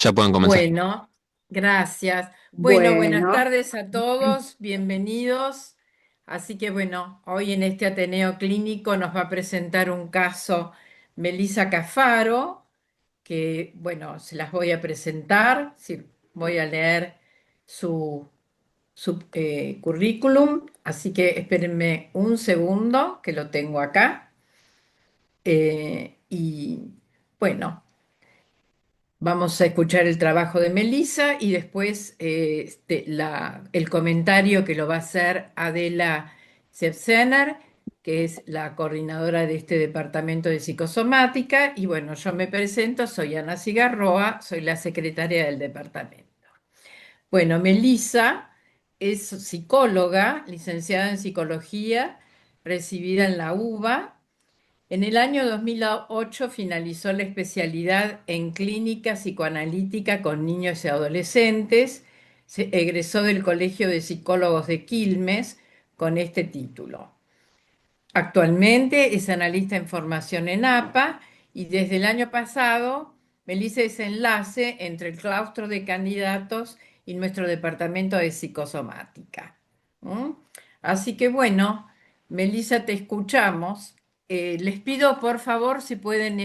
Ya pueden comenzar. Bueno, gracias. Bueno, buenas Bueno, tardes a todos, bienvenidos. Así que bueno, hoy en este Ateneo Clínico nos va a presentar un caso Melissa Cafaro, que bueno, se las voy a presentar, sí, voy a leer su currículum, así que espérenme un segundo, que lo tengo acá. Y bueno. Vamos a escuchar el trabajo de Melissa y después el comentario que lo va a hacer Adela Sepsener, que es la coordinadora de este departamento de psicosomática. Y bueno, yo me presento, soy Ana Cigarroa, soy la secretaria del departamento. Bueno, Melissa es psicóloga, licenciada en psicología, recibida en la UBA. En el año 2008 finalizó la especialidad en clínica psicoanalítica con niños y adolescentes. Se egresó del Colegio de Psicólogos de Quilmes con este título. Actualmente es analista en formación en APA y desde el año pasado Melissa es enlace entre el claustro de candidatos y nuestro departamento de psicosomática. ¿Mm? Así que bueno, Melissa, te escuchamos. Les pido por favor si pueden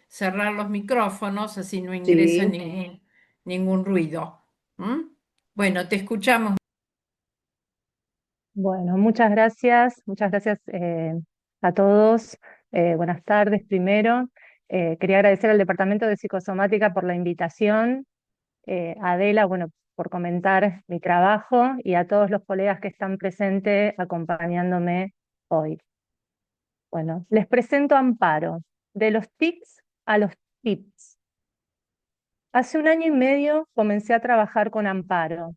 cerrar los micrófonos, así no ingresa sí. ningún ruido. ¿Mm? Bueno, te escuchamos. Bueno, muchas gracias a todos. Buenas tardes primero. Quería agradecer al Departamento de Psicosomática por la invitación, a Adela, bueno, por comentar mi trabajo y a todos los colegas que están presentes acompañándome hoy. Bueno, les presento a Amparo, de los tics a los tips. Hace un año y medio comencé a trabajar con Amparo,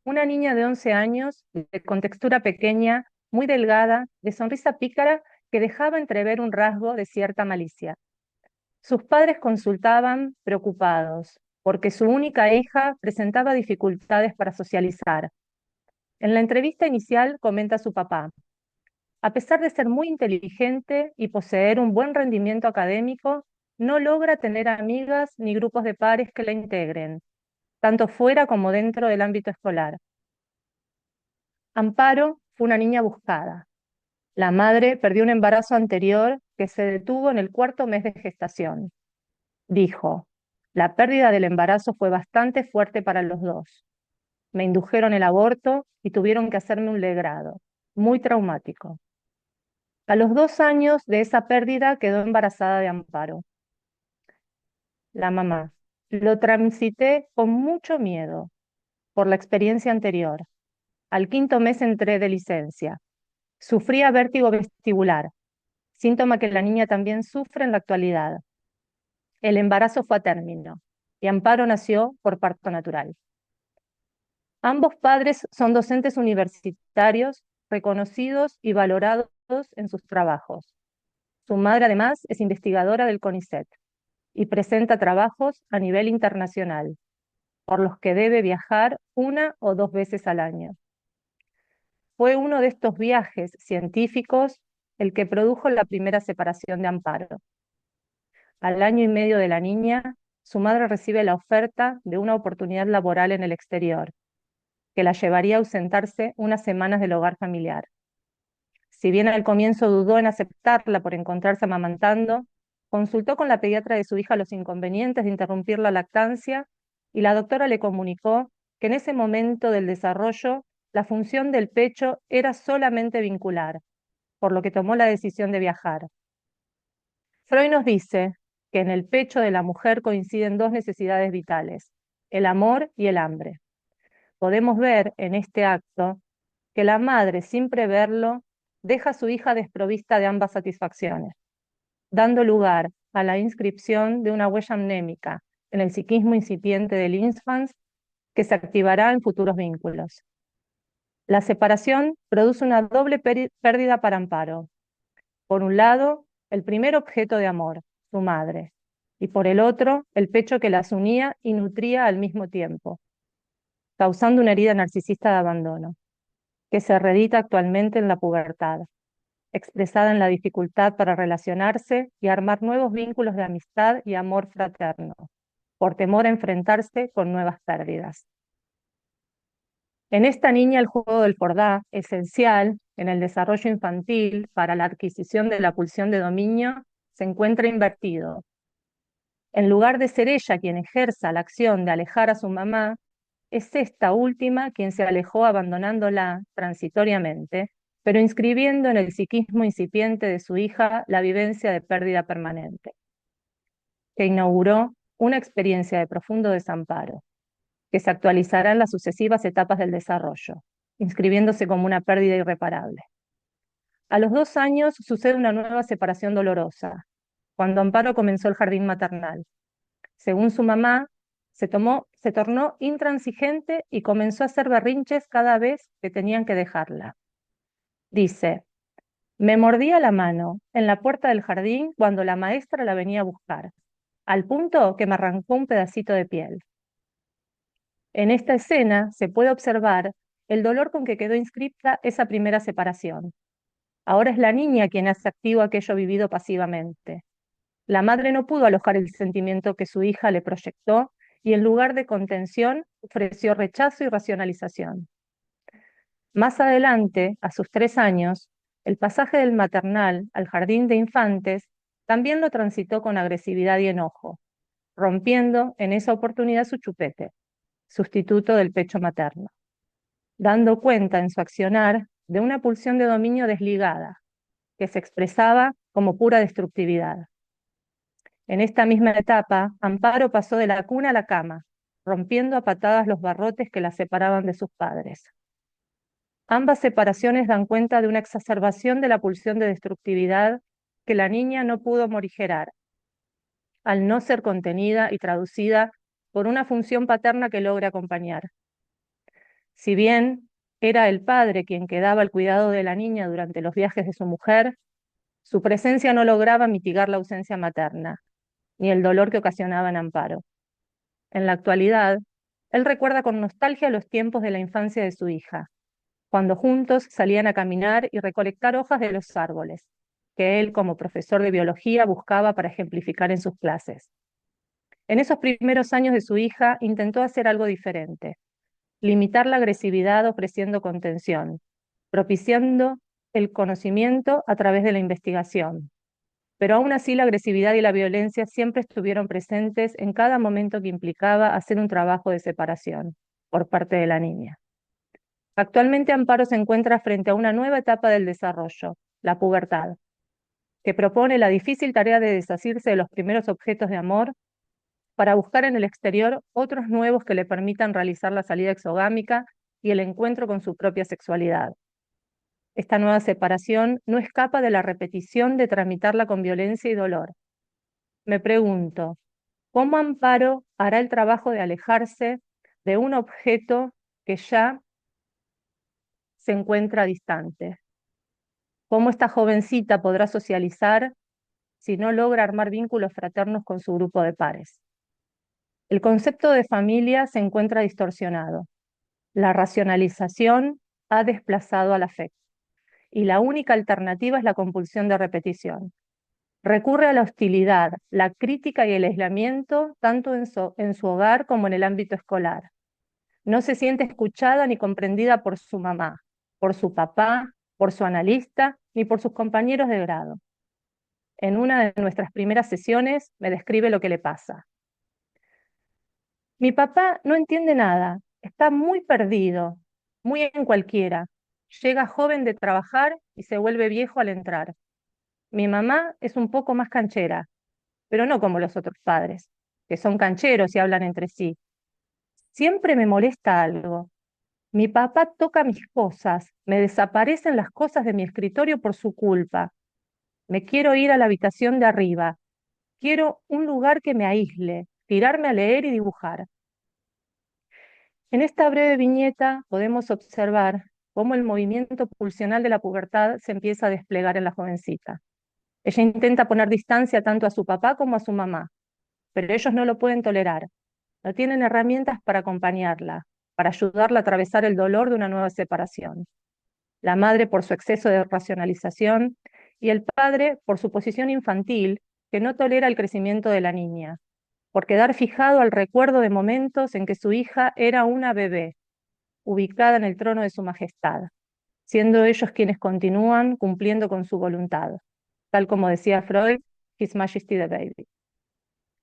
una niña de 11 años, con textura pequeña, muy delgada, de sonrisa pícara que dejaba entrever un rasgo de cierta malicia. Sus padres consultaban, preocupados, porque su única hija presentaba dificultades para socializar. En la entrevista inicial comenta su papá: a pesar de ser muy inteligente y poseer un buen rendimiento académico, no logra tener amigas ni grupos de pares que la integren, tanto fuera como dentro del ámbito escolar. Amparo fue una niña buscada. La madre perdió un embarazo anterior que se detuvo en el cuarto mes de gestación. Dijo: la pérdida del embarazo fue bastante fuerte para los dos. Me indujeron el aborto y tuvieron que hacerme un legrado, muy traumático. A los 2 años de esa pérdida quedó embarazada de Amparo. La mamá: lo transité con mucho miedo por la experiencia anterior. Al quinto mes entré de licencia. Sufría vértigo vestibular, síntoma que la niña también sufre en la actualidad. El embarazo fue a término y Amparo nació por parto natural. Ambos padres son docentes universitarios reconocidos y valorados en sus trabajos. Su madre además es investigadora del CONICET y presenta trabajos a nivel internacional, por los que debe viajar 1 o 2 veces al año. Fue uno de estos viajes científicos el que produjo la primera separación de Amparo. Al año y medio de la niña, su madre recibe la oferta de una oportunidad laboral en el exterior, que la llevaría a ausentarse unas semanas del hogar familiar. Si bien al comienzo dudó en aceptarla por encontrarse amamantando, consultó con la pediatra de su hija los inconvenientes de interrumpir la lactancia y la doctora le comunicó que en ese momento del desarrollo la función del pecho era solamente vincular, por lo que tomó la decisión de viajar. Freud nos dice que en el pecho de la mujer coinciden dos necesidades vitales: el amor y el hambre. Podemos ver en este acto que la madre, sin preverlo, deja a su hija desprovista de ambas satisfacciones, dando lugar a la inscripción de una huella mnémica en el psiquismo incipiente del infans que se activará en futuros vínculos. La separación produce una doble pérdida para Amparo. Por un lado, el primer objeto de amor, su madre, y por el otro, el pecho que las unía y nutría al mismo tiempo, causando una herida narcisista de abandono, que se reedita actualmente en la pubertad, expresada en la dificultad para relacionarse y armar nuevos vínculos de amistad y amor fraterno. por temor a enfrentarse con nuevas pérdidas. En esta niña el juego del Fordá, esencial en el desarrollo infantil para la adquisición de la pulsión de dominio, se encuentra invertido. En lugar de ser ella quien ejerza la acción de alejar a su mamá, es esta última quien se alejó abandonándola transitoriamente, pero inscribiendo en el psiquismo incipiente de su hija la vivencia de pérdida permanente, que inauguró una experiencia de profundo desamparo, que se actualizará en las sucesivas etapas del desarrollo, inscribiéndose como una pérdida irreparable. A los 2 años sucede una nueva separación dolorosa, cuando Amparo comenzó el jardín maternal. Según su mamá, se tornó intransigente y comenzó a hacer berrinches cada vez que tenían que dejarla. Dice, me mordía la mano en la puerta del jardín cuando la maestra la venía a buscar, al punto que me arrancó un pedacito de piel. En esta escena se puede observar el dolor con que quedó inscripta esa primera separación. Ahora es la niña quien hace activo aquello vivido pasivamente. La madre no pudo alojar el sentimiento que su hija le proyectó y en lugar de contención ofreció rechazo y racionalización. Más adelante, a sus 3 años, el pasaje del maternal al jardín de infantes también lo transitó con agresividad y enojo, rompiendo en esa oportunidad su chupete, sustituto del pecho materno, dando cuenta en su accionar de una pulsión de dominio desligada, que se expresaba como pura destructividad. En esta misma etapa, Amparo pasó de la cuna a la cama, rompiendo a patadas los barrotes que la separaban de sus padres. Ambas separaciones dan cuenta de una exacerbación de la pulsión de destructividad que la niña no pudo morigerar, al no ser contenida y traducida por una función paterna que logre acompañar. Si bien era el padre quien quedaba al cuidado de la niña durante los viajes de su mujer, su presencia no lograba mitigar la ausencia materna, ni el dolor que ocasionaba en Amparo. En la actualidad, él recuerda con nostalgia los tiempos de la infancia de su hija, cuando juntos salían a caminar y recolectar hojas de los árboles, que él como profesor de biología buscaba para ejemplificar en sus clases. En esos primeros años de su hija intentó hacer algo diferente, limitar la agresividad ofreciendo contención, propiciando el conocimiento a través de la investigación. Pero aún así la agresividad y la violencia siempre estuvieron presentes en cada momento que implicaba hacer un trabajo de separación por parte de la niña. Actualmente Amparo se encuentra frente a una nueva etapa del desarrollo, la pubertad, que propone la difícil tarea de desasirse de los primeros objetos de amor para buscar en el exterior otros nuevos que le permitan realizar la salida exogámica y el encuentro con su propia sexualidad. Esta nueva separación no escapa de la repetición de tramitarla con violencia y dolor. Me pregunto, ¿cómo Amparo hará el trabajo de alejarse de un objeto que ya se encuentra distante? ¿Cómo esta jovencita podrá socializar si no logra armar vínculos fraternos con su grupo de pares? El concepto de familia se encuentra distorsionado. La racionalización ha desplazado al afecto y la única alternativa es la compulsión de repetición. Recurre a la hostilidad, la crítica y el aislamiento tanto en su hogar como en el ámbito escolar. No se siente escuchada ni comprendida por su mamá, por su papá, por su analista, ni por sus compañeros de grado. En una de nuestras primeras sesiones me describe lo que le pasa. Mi papá no entiende nada, está muy perdido, muy en cualquiera. Llega joven de trabajar y se vuelve viejo al entrar. Mi mamá es un poco más canchera, pero no como los otros padres, que son cancheros y hablan entre sí. Siempre me molesta algo. Mi papá toca mis cosas, me desaparecen las cosas de mi escritorio por su culpa. Me quiero ir a la habitación de arriba. Quiero un lugar que me aísle, tirarme a leer y dibujar. En esta breve viñeta podemos observar cómo el movimiento pulsional de la pubertad se empieza a desplegar en la jovencita. Ella intenta poner distancia tanto a su papá como a su mamá, pero ellos no lo pueden tolerar. No tienen herramientas para acompañarla, para ayudarla a atravesar el dolor de una nueva separación. La madre por su exceso de racionalización y el padre por su posición infantil que no tolera el crecimiento de la niña, por quedar fijado al recuerdo de momentos en que su hija era una bebé, ubicada en el trono de su majestad, siendo ellos quienes continúan cumpliendo con su voluntad, tal como decía Freud, His Majesty the Baby.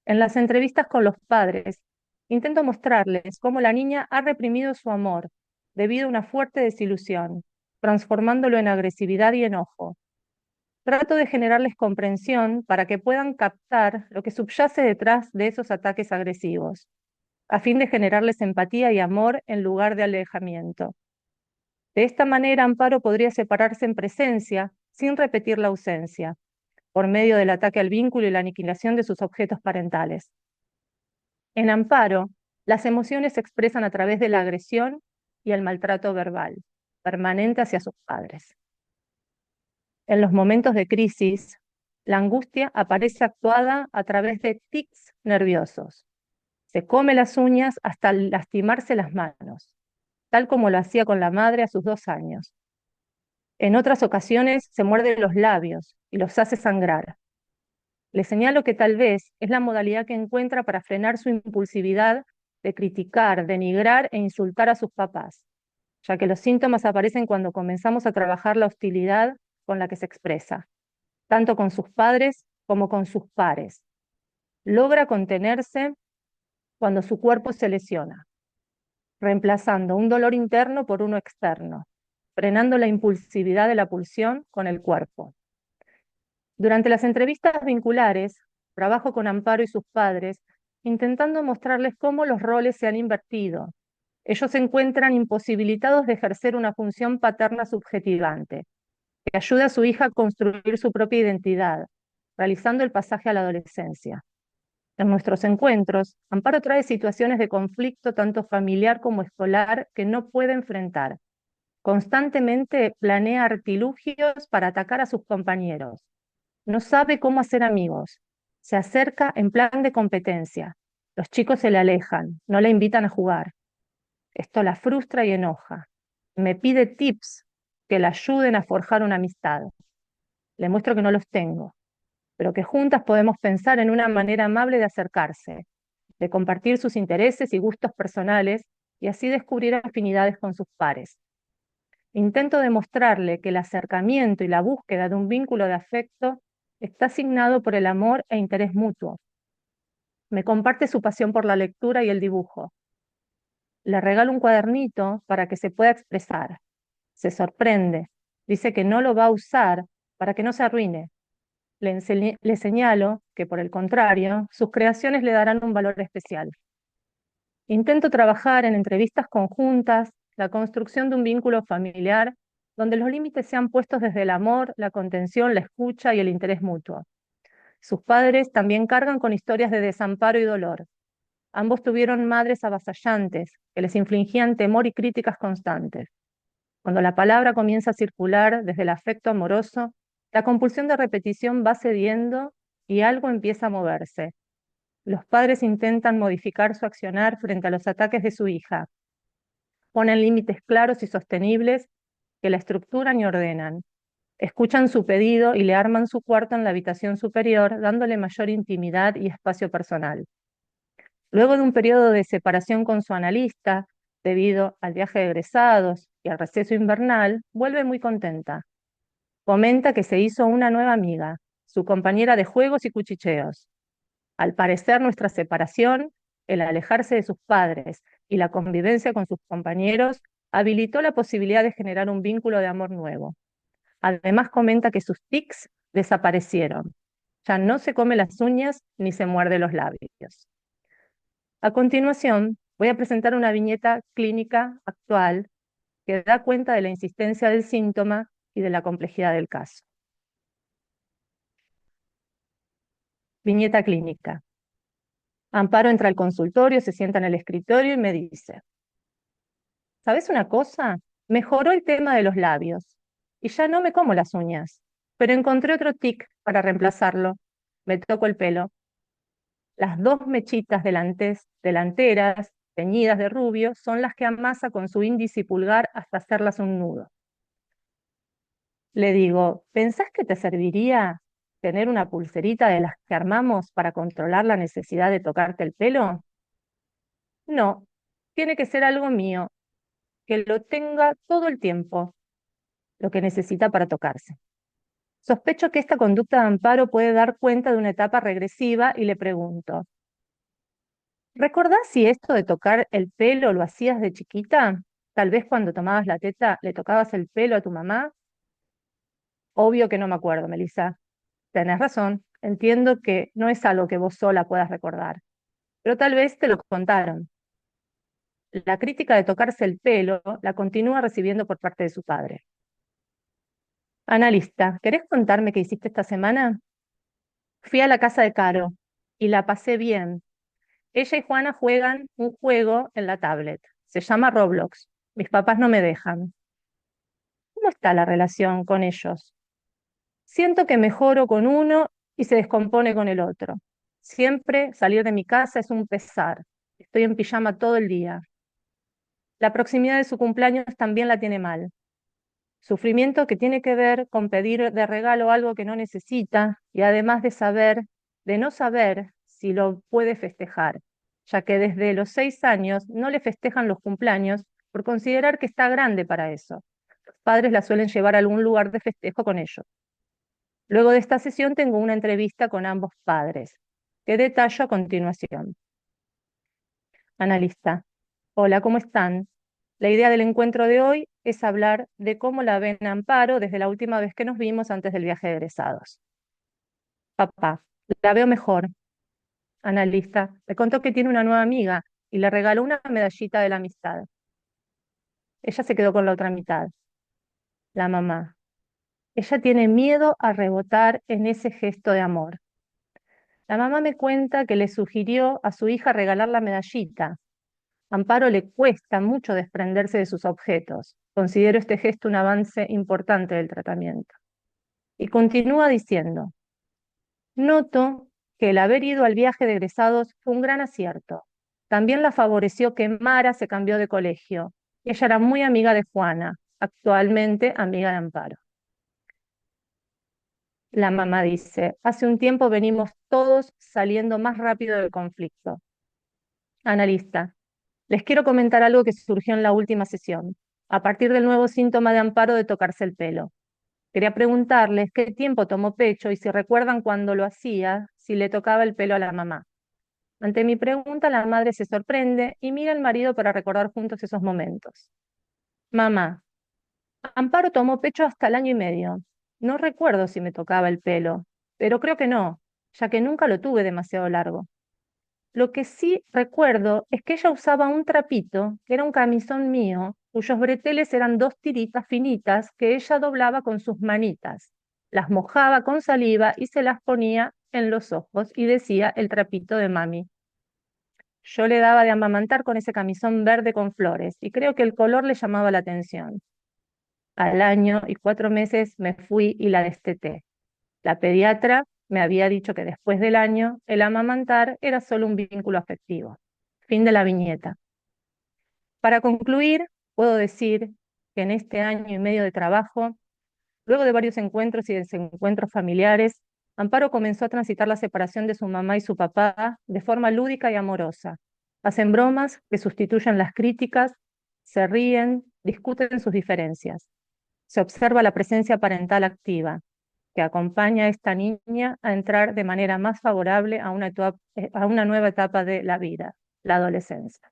En las entrevistas con los padres, intento mostrarles cómo la niña ha reprimido su amor debido a una fuerte desilusión, transformándolo en agresividad y enojo. Trato de generarles comprensión para que puedan captar lo que subyace detrás de esos ataques agresivos, a fin de generarles empatía y amor en lugar de alejamiento. De esta manera, Amparo podría separarse en presencia sin repetir la ausencia, por medio del ataque al vínculo y la aniquilación de sus objetos parentales. En Amparo, las emociones se expresan a través de la agresión y el maltrato verbal, permanente hacia sus padres. En los momentos de crisis, la angustia aparece actuada a través de tics nerviosos. Se come las uñas hasta lastimarse las manos, tal como lo hacía con la madre a sus 2 años. En otras ocasiones se muerde los labios y los hace sangrar. Le señalo que tal vez es la modalidad que encuentra para frenar su impulsividad de criticar, denigrar e insultar a sus papás, ya que los síntomas aparecen cuando comenzamos a trabajar la hostilidad con la que se expresa, tanto con sus padres como con sus pares. Logra contenerse cuando su cuerpo se lesiona, reemplazando un dolor interno por uno externo, frenando la impulsividad de la pulsión con el cuerpo. Durante las entrevistas vinculares, trabajo con Amparo y sus padres, intentando mostrarles cómo los roles se han invertido. Ellos se encuentran imposibilitados de ejercer una función paterna subjetivante, que ayuda a su hija a construir su propia identidad, realizando el pasaje a la adolescencia. En nuestros encuentros, Amparo trae situaciones de conflicto tanto familiar como escolar que no puede enfrentar. Constantemente planea artilugios para atacar a sus compañeros. No sabe cómo hacer amigos. Se acerca en plan de competencia. Los chicos se le alejan, no la invitan a jugar. Esto la frustra y enoja. Me pide tips que la ayuden a forjar una amistad. Le muestro que no los tengo, pero que juntas podemos pensar en una manera amable de acercarse, de compartir sus intereses y gustos personales y así descubrir afinidades con sus pares. Intento demostrarle que el acercamiento y la búsqueda de un vínculo de afecto está asignado por el amor e interés mutuo. Me comparte su pasión por la lectura y el dibujo. Le regalo un cuadernito para que se pueda expresar. Se sorprende. Dice que no lo va a usar para que no se arruine. Le señalo que, por el contrario, sus creaciones le darán un valor especial. Intento trabajar en entrevistas conjuntas, la construcción de un vínculo familiar donde los límites sean puestos desde el amor, la contención, la escucha y el interés mutuo. Sus padres también cargan con historias de desamparo y dolor. Ambos tuvieron madres avasallantes que les infligían temor y críticas constantes. Cuando la palabra comienza a circular desde el afecto amoroso, la compulsión de repetición va cediendo y algo empieza a moverse. Los padres intentan modificar su accionar frente a los ataques de su hija. Ponen límites claros y sostenibles que la estructuran y ordenan. Escuchan su pedido y le arman su cuarto en la habitación superior, dándole mayor intimidad y espacio personal. Luego de un periodo de separación con su analista, debido al viaje de egresados y al receso invernal, vuelve muy contenta. Comenta que se hizo una nueva amiga, su compañera de juegos y cuchicheos. Al parecer, nuestra separación, el alejarse de sus padres y la convivencia con sus compañeros habilitó la posibilidad de generar un vínculo de amor nuevo. Además, comenta que sus tics desaparecieron. Ya no se come las uñas ni se muerde los labios. A continuación, voy a presentar una viñeta clínica actual que da cuenta de la insistencia del síntoma y de la complejidad del caso. Viñeta clínica. Amparo entra al consultorio, se sienta en el escritorio y me dice: ¿sabes una cosa? Mejoró el tema de los labios y ya no me como las uñas, pero encontré otro tic para reemplazarlo. Me toco el pelo. Las 2 mechitas delanteras, teñidas de rubio, son las que amasa con su índice y pulgar hasta hacerlas un nudo. Le digo: ¿pensás que te serviría? tener una pulserita de las que armamos para controlar la necesidad de tocarte el pelo? No, tiene que ser algo mío, que lo tenga todo el tiempo, lo que necesita para tocarse. Sospecho que esta conducta de Amparo puede dar cuenta de una etapa regresiva y le pregunto, ¿recordás si esto de tocar el pelo lo hacías de chiquita? Tal vez cuando tomabas la teta le tocabas el pelo a tu mamá. Obvio que no me acuerdo, Melissa. Tenés razón, entiendo que no es algo que vos sola puedas recordar, pero tal vez te lo contaron. La crítica de tocarse el pelo la continúa recibiendo por parte de su padre. Analista, ¿querés contarme qué hiciste esta semana? Fui a la casa de Caro y la pasé bien. Ella y Juana juegan un juego en la tablet. Se llama Roblox. Mis papás no me dejan. ¿Cómo está la relación con ellos? Siento que mejoro con uno y se descompone con el otro. Siempre salir de mi casa es un pesar. Estoy en pijama todo el día. La proximidad de su cumpleaños también la tiene mal. Sufrimiento que tiene que ver con pedir de regalo algo que no necesita y además de no saber si lo puede festejar, ya que desde los 6 años no le festejan los cumpleaños por considerar que está grande para eso. Los padres la suelen llevar a algún lugar de festejo con ellos. Luego de esta sesión tengo una entrevista con ambos padres, que detallo a continuación. Analista. Hola, ¿cómo están? La idea del encuentro de hoy es hablar de cómo la ven a Amparo desde la última vez que nos vimos antes del viaje de egresados. Papá, la veo mejor. Analista, me contó que tiene una nueva amiga y le regaló una medallita de la amistad. Ella se quedó con la otra mitad. La mamá. Ella tiene miedo a rebotar en ese gesto de amor. La mamá me cuenta que le sugirió a su hija regalar la medallita. Amparo le cuesta mucho desprenderse de sus objetos. Considero este gesto un avance importante del tratamiento. Y continúa diciendo, noto que el haber ido al viaje de egresados fue un gran acierto. También la favoreció que Mara se cambió de colegio. Ella era muy amiga de Juana, actualmente amiga de Amparo. La mamá dice, hace un tiempo venimos todos saliendo más rápido del conflicto. Analista, les quiero comentar algo que surgió en la última sesión, a partir del nuevo síntoma de Amparo de tocarse el pelo. Quería preguntarles qué tiempo tomó pecho y si recuerdan cuando lo hacía, si le tocaba el pelo a la mamá. Ante mi pregunta, la madre se sorprende y mira al marido para recordar juntos esos momentos. Mamá, Amparo tomó pecho hasta el 1 año y medio. No recuerdo si me tocaba el pelo, pero creo que no, ya que nunca lo tuve demasiado largo. Lo que sí recuerdo es que ella usaba un trapito, que era un camisón mío, cuyos breteles eran 2 tiritas finitas que ella doblaba con sus manitas. Las mojaba con saliva y se las ponía en los ojos y decía el trapito de mami. Yo le daba de amamantar con ese camisón verde con flores y creo que el color le llamaba la atención. Al 1 año y 4 meses me fui y la desteté. La pediatra me había dicho que después del año el amamantar era solo un vínculo afectivo. Fin de la viñeta. Para concluir, puedo decir que en este 1 año y medio de trabajo, luego de varios encuentros y desencuentros familiares, Amparo comenzó a transitar la separación de su mamá y su papá de forma lúdica y amorosa. Hacen bromas que sustituyen las críticas, se ríen, discuten sus diferencias. Se observa la presencia parental activa, que acompaña a esta niña a entrar de manera más favorable a una nueva etapa de la vida, la adolescencia.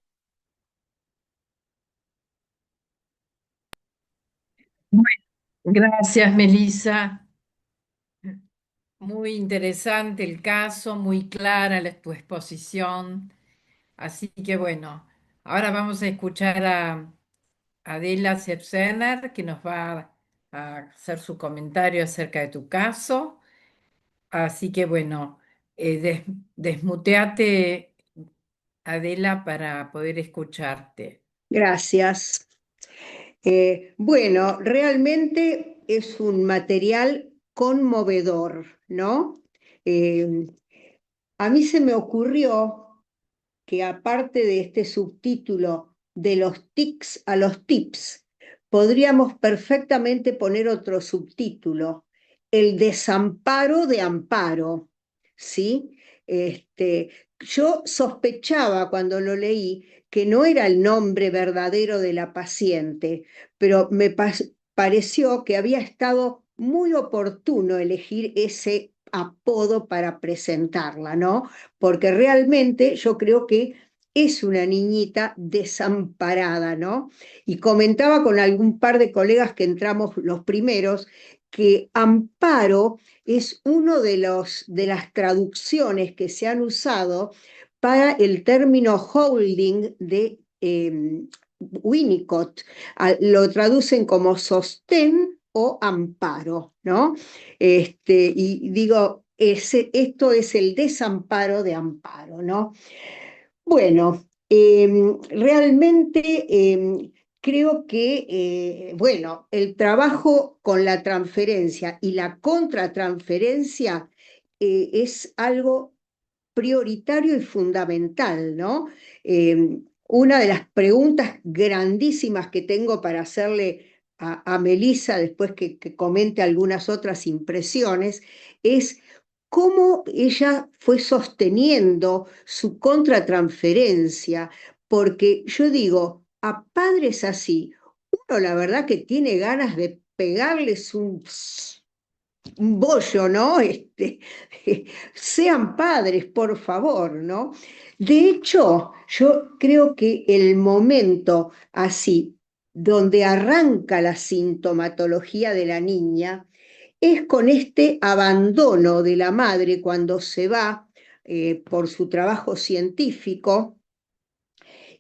Bueno, gracias, Melissa. Muy interesante el caso, muy clara tu exposición. Así que bueno, ahora vamos a escuchar a Adela Sepsener, que nos va a hacer su comentario acerca de tu caso. Así que bueno, desmuteate, Adela, para poder escucharte. Gracias. Bueno, realmente es un material conmovedor, ¿no? Eh, a mí se me ocurrió que aparte de este subtítulo de los tics a los tips, podríamos perfectamente poner otro subtítulo el desamparo de Amparo, ¿sí? Yo sospechaba cuando lo leí que no era el nombre verdadero de la paciente, pero me pareció que había estado muy oportuno elegir ese apodo para presentarla, ¿no? Porque realmente yo creo que es una niñita desamparada, ¿no? Y comentaba con algún par de colegas que entramos los primeros que Amparo es uno de las traducciones que se han usado para el término holding de Winnicott. Lo traducen como sostén o amparo, ¿no? Y digo, esto es el desamparo de Amparo, ¿no? Bueno, realmente creo que, bueno, el trabajo con la transferencia y la contratransferencia es algo prioritario y fundamental, ¿no? Una de las preguntas grandísimas que tengo para hacerle a Melissa, después que comente algunas otras impresiones, es cómo ella fue sosteniendo su contratransferencia, porque yo digo, a padres así, uno la verdad que tiene ganas de pegarles un bollo, ¿no? Sean padres, por favor, ¿no? De hecho, yo creo que el momento así, donde arranca la sintomatología de la niña, es con este abandono de la madre cuando se va por su trabajo científico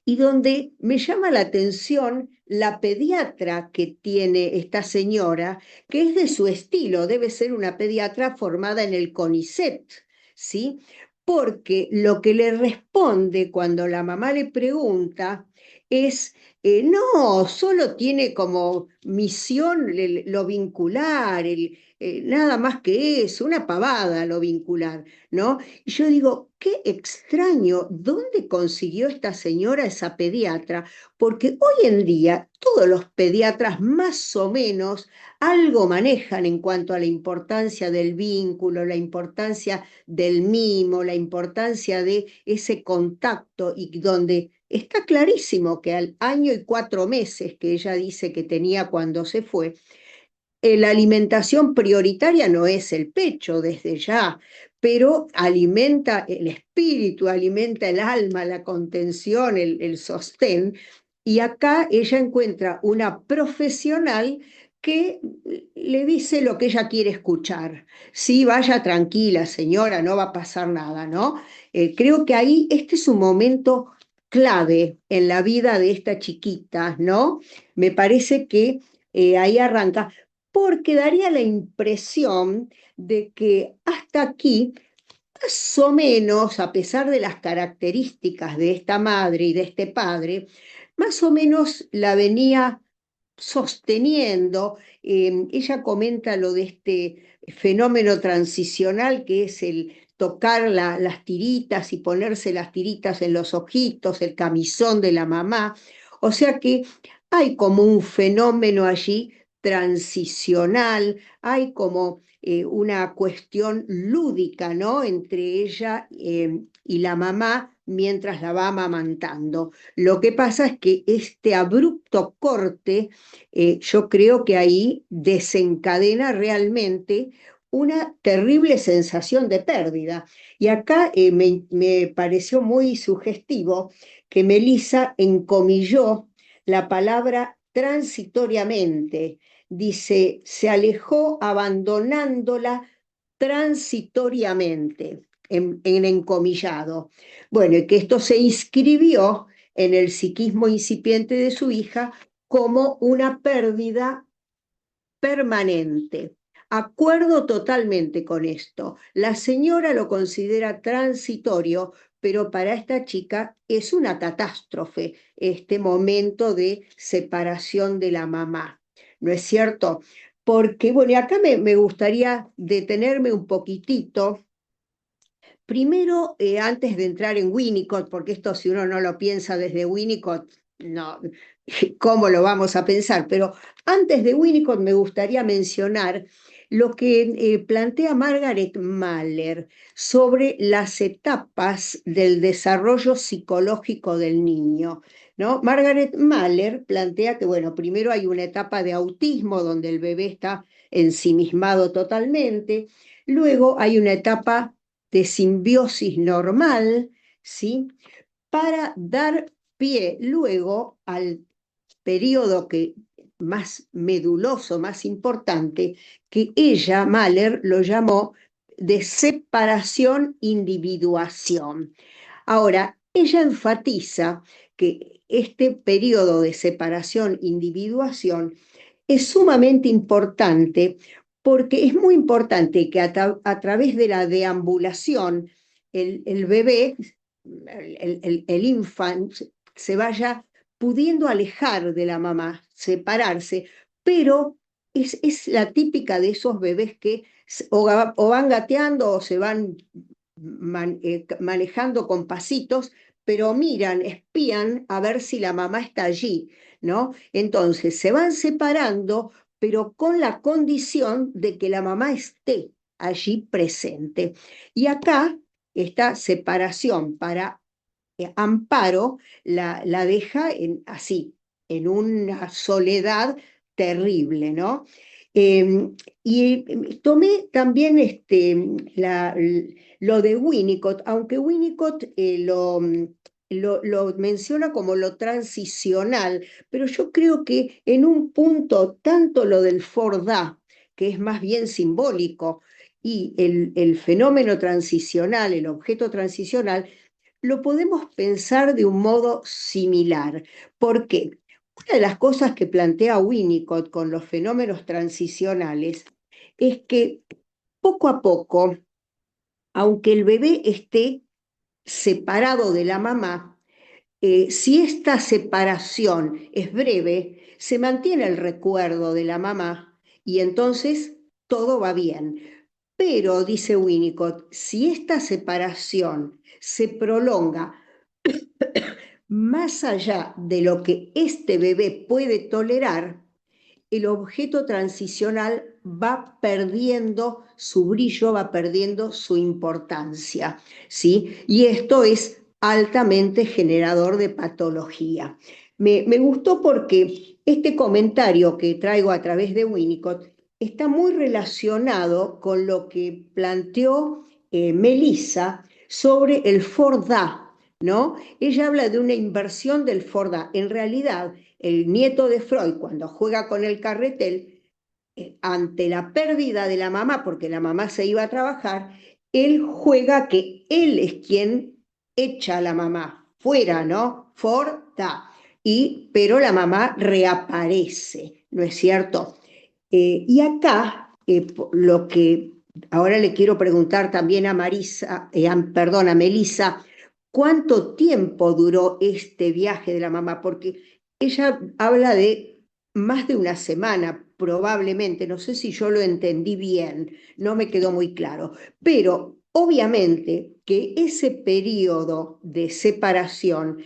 y donde me llama la atención la pediatra que tiene esta señora, que es de su estilo, debe ser una pediatra formada en el CONICET, ¿sí? Porque lo que le responde cuando la mamá le pregunta es, no, solo tiene como misión lo vincular, nada más que eso, una pavada lo vincular, ¿no? Y yo digo, qué extraño, ¿dónde consiguió esta señora esa pediatra? Porque hoy en día todos los pediatras más o menos algo manejan en cuanto a la importancia del vínculo, la importancia del mimo, la importancia de ese contacto y donde está clarísimo que al año y 4 meses que ella dice que tenía cuando se fue, la alimentación prioritaria no es el pecho desde ya, pero alimenta el espíritu, alimenta el alma, la contención, el sostén. Y acá ella encuentra una profesional que le dice lo que ella quiere escuchar. Sí, vaya tranquila, señora, no va a pasar nada, ¿no? Creo que ahí este es un momento clave en la vida de esta chiquita, ¿no? Me parece que ahí arranca porque daría la impresión de que hasta aquí, más o menos, a pesar de las características de esta madre y de este padre, más o menos la venía sosteniendo. Ella comenta lo de este fenómeno transicional que es el tocar las tiritas y ponerse las tiritas en los ojitos, el camisón de la mamá. O sea que hay como un fenómeno allí transicional, hay como una cuestión lúdica, ¿no? Entre ella y la mamá mientras la va amamantando. Lo que pasa es que este abrupto corte, yo creo que ahí desencadena realmente una terrible sensación de pérdida. Y acá me pareció muy sugestivo que Melissa encomilló la palabra transitoriamente. Dice, se alejó abandonándola transitoriamente, en encomillado. Bueno, y que esto se inscribió en el psiquismo incipiente de su hija como una pérdida permanente. Acuerdo totalmente con esto. La señora lo considera transitorio, pero para esta chica es una catástrofe este momento de separación de la mamá. ¿No es cierto? Porque, bueno, y acá me gustaría detenerme un poquitito. Primero, antes de entrar en Winnicott, porque esto si uno no lo piensa desde Winnicott, no, ¿cómo lo vamos a pensar? Pero antes de Winnicott me gustaría mencionar lo que plantea Margaret Mahler sobre las etapas del desarrollo psicológico del niño, ¿no? Margaret Mahler plantea que, bueno, primero hay una etapa de autismo donde el bebé está ensimismado totalmente, luego hay una etapa de simbiosis normal, ¿sí? Para dar pie luego al periodo que más meduloso, más importante, que ella, Mahler, lo llamó de separación-individuación. Ahora, ella enfatiza que este periodo de separación-individuación es sumamente importante porque es muy importante que a través de la deambulación el bebé, el infant, se vaya pudiendo alejar de la mamá, separarse, pero es la típica de esos bebés que o van gateando o se van manejando con pasitos, pero miran, espían a ver si la mamá está allí, ¿no? Entonces se van separando, pero con la condición de que la mamá esté allí presente. Y acá esta separación para Amparo la deja así, en una soledad terrible, ¿no? Tomé también lo de Winnicott, aunque Winnicott lo menciona como lo transicional, pero yo creo que en un punto, tanto lo del Fordá, que es más bien simbólico, y el fenómeno transicional, el objeto transicional, lo podemos pensar de un modo similar. ¿Por qué? Una de las cosas que plantea Winnicott con los fenómenos transicionales es que poco a poco, aunque el bebé esté separado de la mamá, si esta separación es breve, se mantiene el recuerdo de la mamá y entonces todo va bien. Pero, dice Winnicott, si esta separación se prolonga más allá de lo que este bebé puede tolerar, el objeto transicional va perdiendo su brillo, va perdiendo su importancia, ¿sí? Y esto es altamente generador de patología. Me gustó porque este comentario que traigo a través de Winnicott está muy relacionado con lo que planteó Melissa sobre el Fordá, ¿no? Ella habla de una inversión del Fordá. En realidad, el nieto de Freud, cuando juega con el carretel, ante la pérdida de la mamá, porque la mamá se iba a trabajar, él juega que él es quien echa a la mamá fuera, ¿no? Fordá. Pero la mamá reaparece, ¿no es cierto? Y acá, lo que ahora le quiero preguntar también a perdón, a Melissa, ¿cuánto tiempo duró este viaje de la mamá? Porque ella habla de más de una semana, probablemente, no sé si yo lo entendí bien, no me quedó muy claro, pero obviamente que ese periodo de separación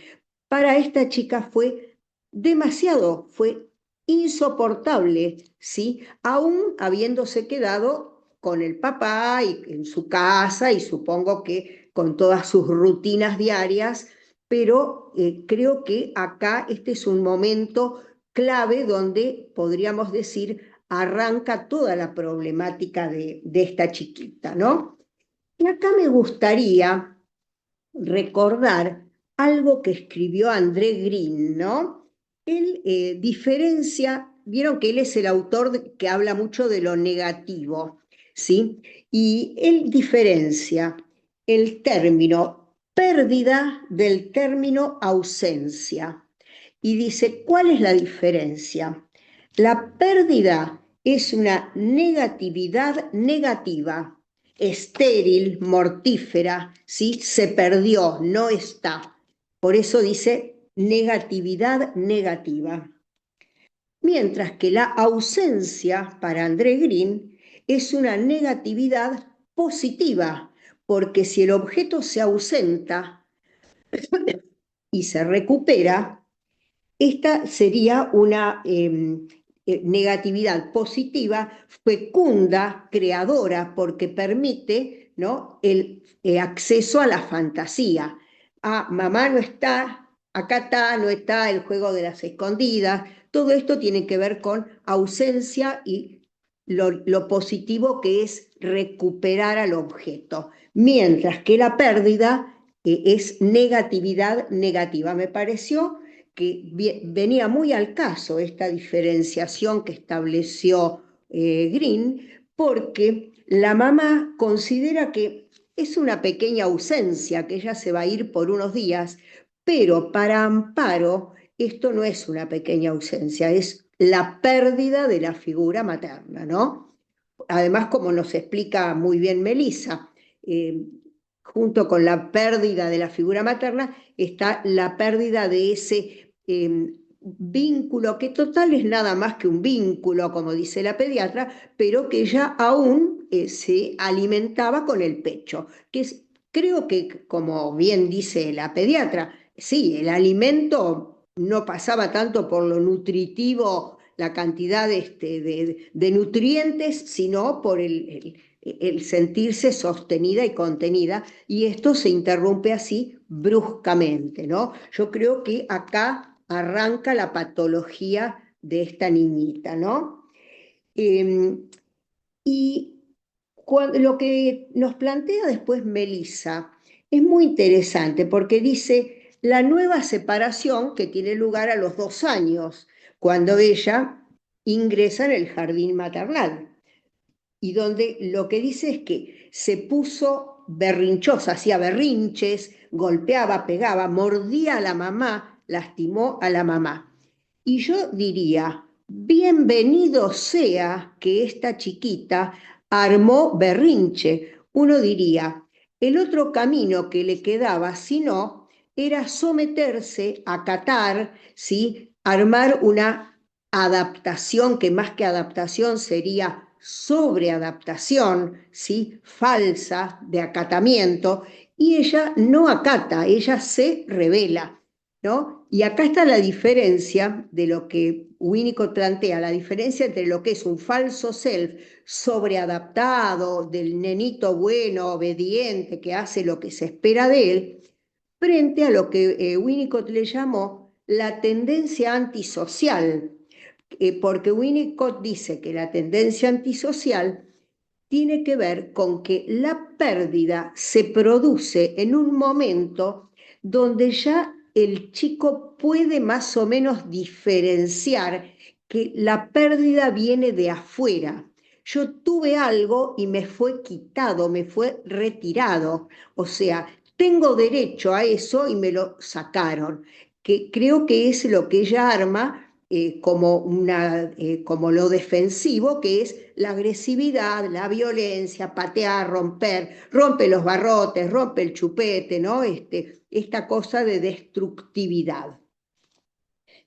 para esta chica fue demasiado, fue insoportable, ¿sí? Aún habiéndose quedado con el papá y en su casa y supongo que con todas sus rutinas diarias, pero creo que acá este es un momento clave donde podríamos decir arranca toda la problemática de esta chiquita, ¿no? Y acá me gustaría recordar algo que escribió André Green, ¿no? Él diferencia, vieron que él es el autor que habla mucho de lo negativo, ¿sí? Y él diferencia el término pérdida del término ausencia. Y dice, ¿cuál es la diferencia? La pérdida es una negatividad negativa, estéril, mortífera, ¿sí? Se perdió, no está. Por eso dice negatividad negativa. Mientras que la ausencia, para André Green, es una negatividad positiva, porque si el objeto se ausenta y se recupera, esta sería una negatividad positiva, fecunda, creadora, porque permite, ¿no?, el acceso a la fantasía. Ah, mamá no está, acá está, no está, el juego de las escondidas. Todo esto tiene que ver con ausencia y lo positivo que es recuperar al objeto, mientras que la pérdida es negatividad negativa. Me pareció que venía muy al caso esta diferenciación que estableció Green, porque la mamá considera que es una pequeña ausencia, que ella se va a ir por unos días, pero para Amparo esto no es una pequeña ausencia, es la pérdida de la figura materna, ¿no? Además, como nos explica muy bien Melissa, junto con la pérdida de la figura materna está la pérdida de ese vínculo, que total es nada más que un vínculo, como dice la pediatra, pero que ella aún se alimentaba con el pecho, que creo que, como bien dice la pediatra, sí, el alimento no pasaba tanto por lo nutritivo, la cantidad de nutrientes, sino por el sentirse sostenida y contenida, y esto se interrumpe así bruscamente, ¿no? Yo creo que acá arranca la patología de esta niñita, ¿no? Y lo que nos plantea después Melissa es muy interesante porque dice la nueva separación que tiene lugar a los 2 años, cuando ella ingresa en el jardín maternal, y donde lo que dice es que se puso berrinchosa, hacía berrinches, golpeaba, pegaba, mordía a la mamá, lastimó a la mamá. Y yo diría, bienvenido sea que esta chiquita armó berrinche. Uno diría, el otro camino que le quedaba, si no, era someterse, acatar, ¿sí?, armar una adaptación, que más que adaptación sería sobreadaptación, ¿sí?, falsa, de acatamiento, y ella no acata, ella se revela, ¿no? Y acá está la diferencia de lo que Winnicott plantea, la diferencia entre lo que es un falso self sobreadaptado, del nenito bueno, obediente, que hace lo que se espera de él, frente a lo que Winnicott le llamó la tendencia antisocial, porque Winnicott dice que la tendencia antisocial tiene que ver con que la pérdida se produce en un momento donde ya el chico puede más o menos diferenciar que la pérdida viene de afuera. Yo tuve algo y me fue quitado, me fue retirado. O sea, tengo derecho a eso y me lo sacaron. Que creo que es lo que ella arma como lo defensivo, que es la agresividad, la violencia, patear, rompe los barrotes, rompe el chupete, ¿no? Esta cosa de destructividad,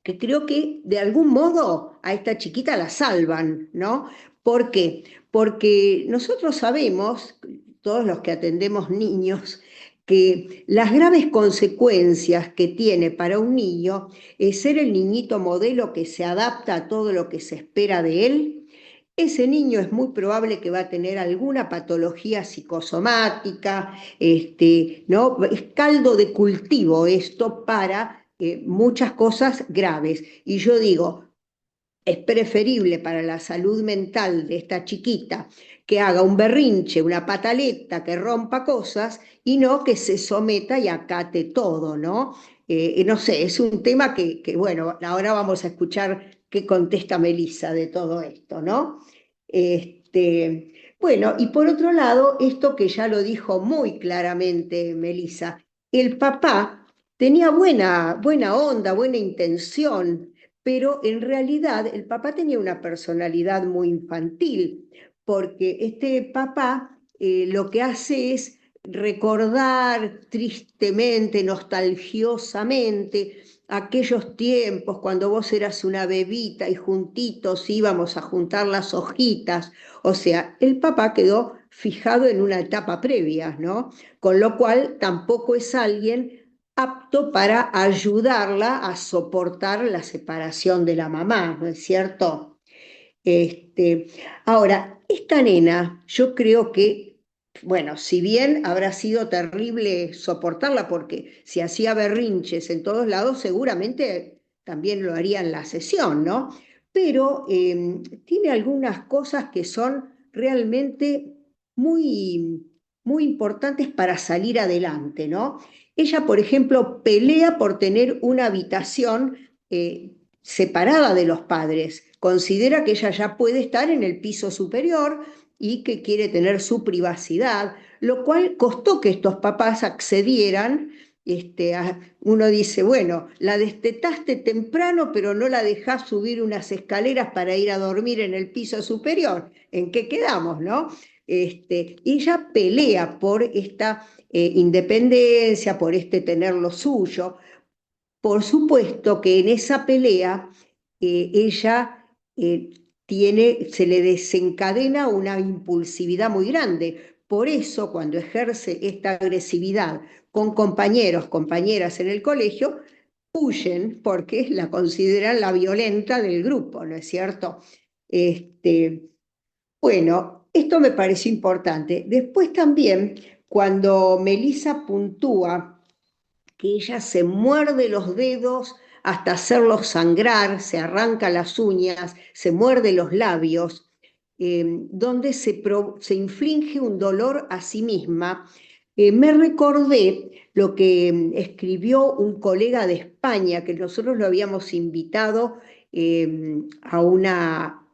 que creo que de algún modo a esta chiquita la salvan, ¿no? ¿Por qué? Porque nosotros sabemos, todos los que atendemos niños, que las graves consecuencias que tiene para un niño es ser el niñito modelo que se adapta a todo lo que se espera de él. Ese niño es muy probable que va a tener alguna patología psicosomática, ¿no? Es caldo de cultivo esto para muchas cosas graves. Y yo digo, es preferible para la salud mental de esta chiquita que haga un berrinche, una pataleta, que rompa cosas, y no que se someta y acate todo, ¿no? No sé, es un tema bueno, ahora vamos a escuchar qué contesta Melissa de todo esto, ¿no? Bueno, y por otro lado, esto que ya lo dijo muy claramente Melissa, el papá tenía buena onda, buena intención, pero en realidad el papá tenía una personalidad muy infantil, porque este papá lo que hace es recordar tristemente, nostalgiosamente, aquellos tiempos cuando vos eras una bebita y juntitos íbamos a juntar las hojitas. O sea, el papá quedó fijado en una etapa previa, ¿no? Con lo cual tampoco es alguien apto para ayudarla a soportar la separación de la mamá, ¿no es cierto? Ahora, esta nena, yo creo que, bueno, si bien habrá sido terrible soportarla, porque si hacía berrinches en todos lados, seguramente también lo haría en la sesión, ¿no? Pero tiene algunas cosas que son realmente muy, muy importantes para salir adelante, ¿no? Ella, por ejemplo, pelea por tener una habitación separada de los padres. Considera que ella ya puede estar en el piso superior y que quiere tener su privacidad, lo cual costó que estos papás accedieran. Uno dice, bueno, la destetaste temprano, pero no la dejás subir unas escaleras para ir a dormir en el piso superior. ¿En qué quedamos, no? Ella pelea por esta independencia, por tener lo suyo. Por supuesto que en esa pelea ella se le desencadena una impulsividad muy grande. Por eso, cuando ejerce esta agresividad con compañeros, compañeras en el colegio, huyen porque la consideran la violenta del grupo, ¿no es cierto? Este, bueno, esto me pareció importante. Después también, cuando Melissa puntúa que ella se muerde los dedos hasta hacerlos sangrar, se arranca las uñas, se muerde los labios, donde se inflige un dolor a sí misma. Me recordé lo que escribió un colega de España, que nosotros lo habíamos invitado a una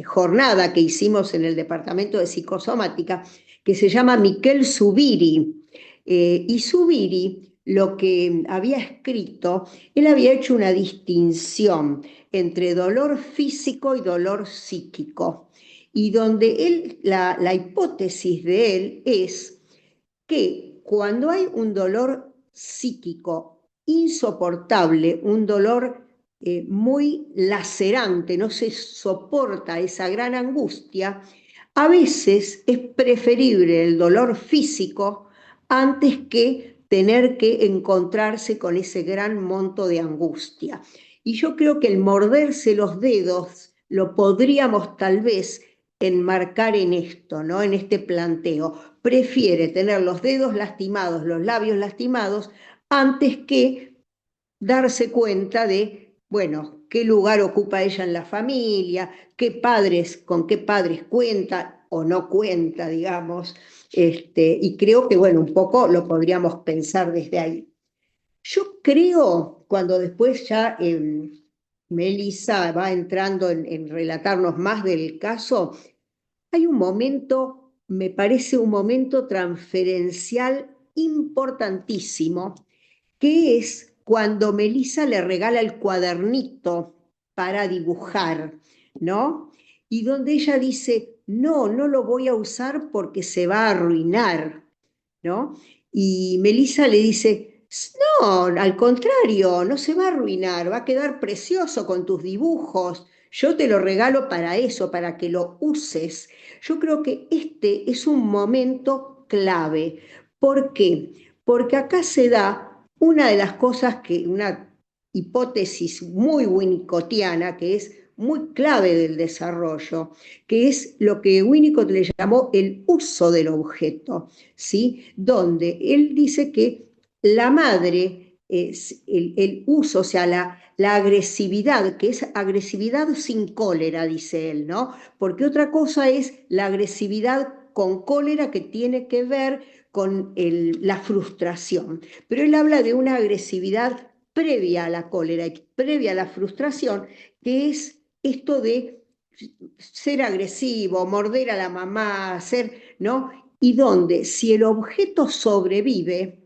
jornada que hicimos en el Departamento de Psicosomática, que se llama Miquel Zubiri. Y Zubiri lo que había escrito, él había hecho una distinción entre dolor físico y dolor psíquico, y donde la hipótesis de él es que cuando hay un dolor psíquico insoportable, un dolor muy lacerante, no se soporta esa gran angustia, a veces es preferible el dolor físico antes que tener que encontrarse con ese gran monto de angustia. Y yo creo que el morderse los dedos lo podríamos tal vez enmarcar en esto, ¿no? En este planteo. Prefiere tener los dedos lastimados, los labios lastimados, antes que darse cuenta de, bueno, qué lugar ocupa ella en la familia, con qué padres cuenta o no cuenta, digamos. Y creo que, bueno, un poco lo podríamos pensar desde ahí. Yo creo, cuando después ya Melissa va entrando en relatarnos más del caso, hay un momento, me parece un momento transferencial importantísimo, que es cuando Melissa le regala el cuadernito para dibujar, ¿no? Y donde ella dice, no, no lo voy a usar porque se va a arruinar, ¿no? Y Melissa le dice, no, al contrario, no se va a arruinar, va a quedar precioso con tus dibujos. Yo te lo regalo para eso, para que lo uses. Yo creo que este es un momento clave. ¿Por qué? Porque acá se da una de las cosas una hipótesis muy winnicottiana, que es muy clave del desarrollo, que es lo que Winnicott le llamó el uso del objeto, ¿sí? Donde él dice que la madre, es el uso, o sea, la agresividad, que es agresividad sin cólera, dice él, ¿no? Porque otra cosa es la agresividad con cólera que tiene que ver con la frustración. Pero él habla de una agresividad previa a la cólera y previa a la frustración, que es esto de ser agresivo, morder a la mamá, ¿no? Y donde si el objeto sobrevive,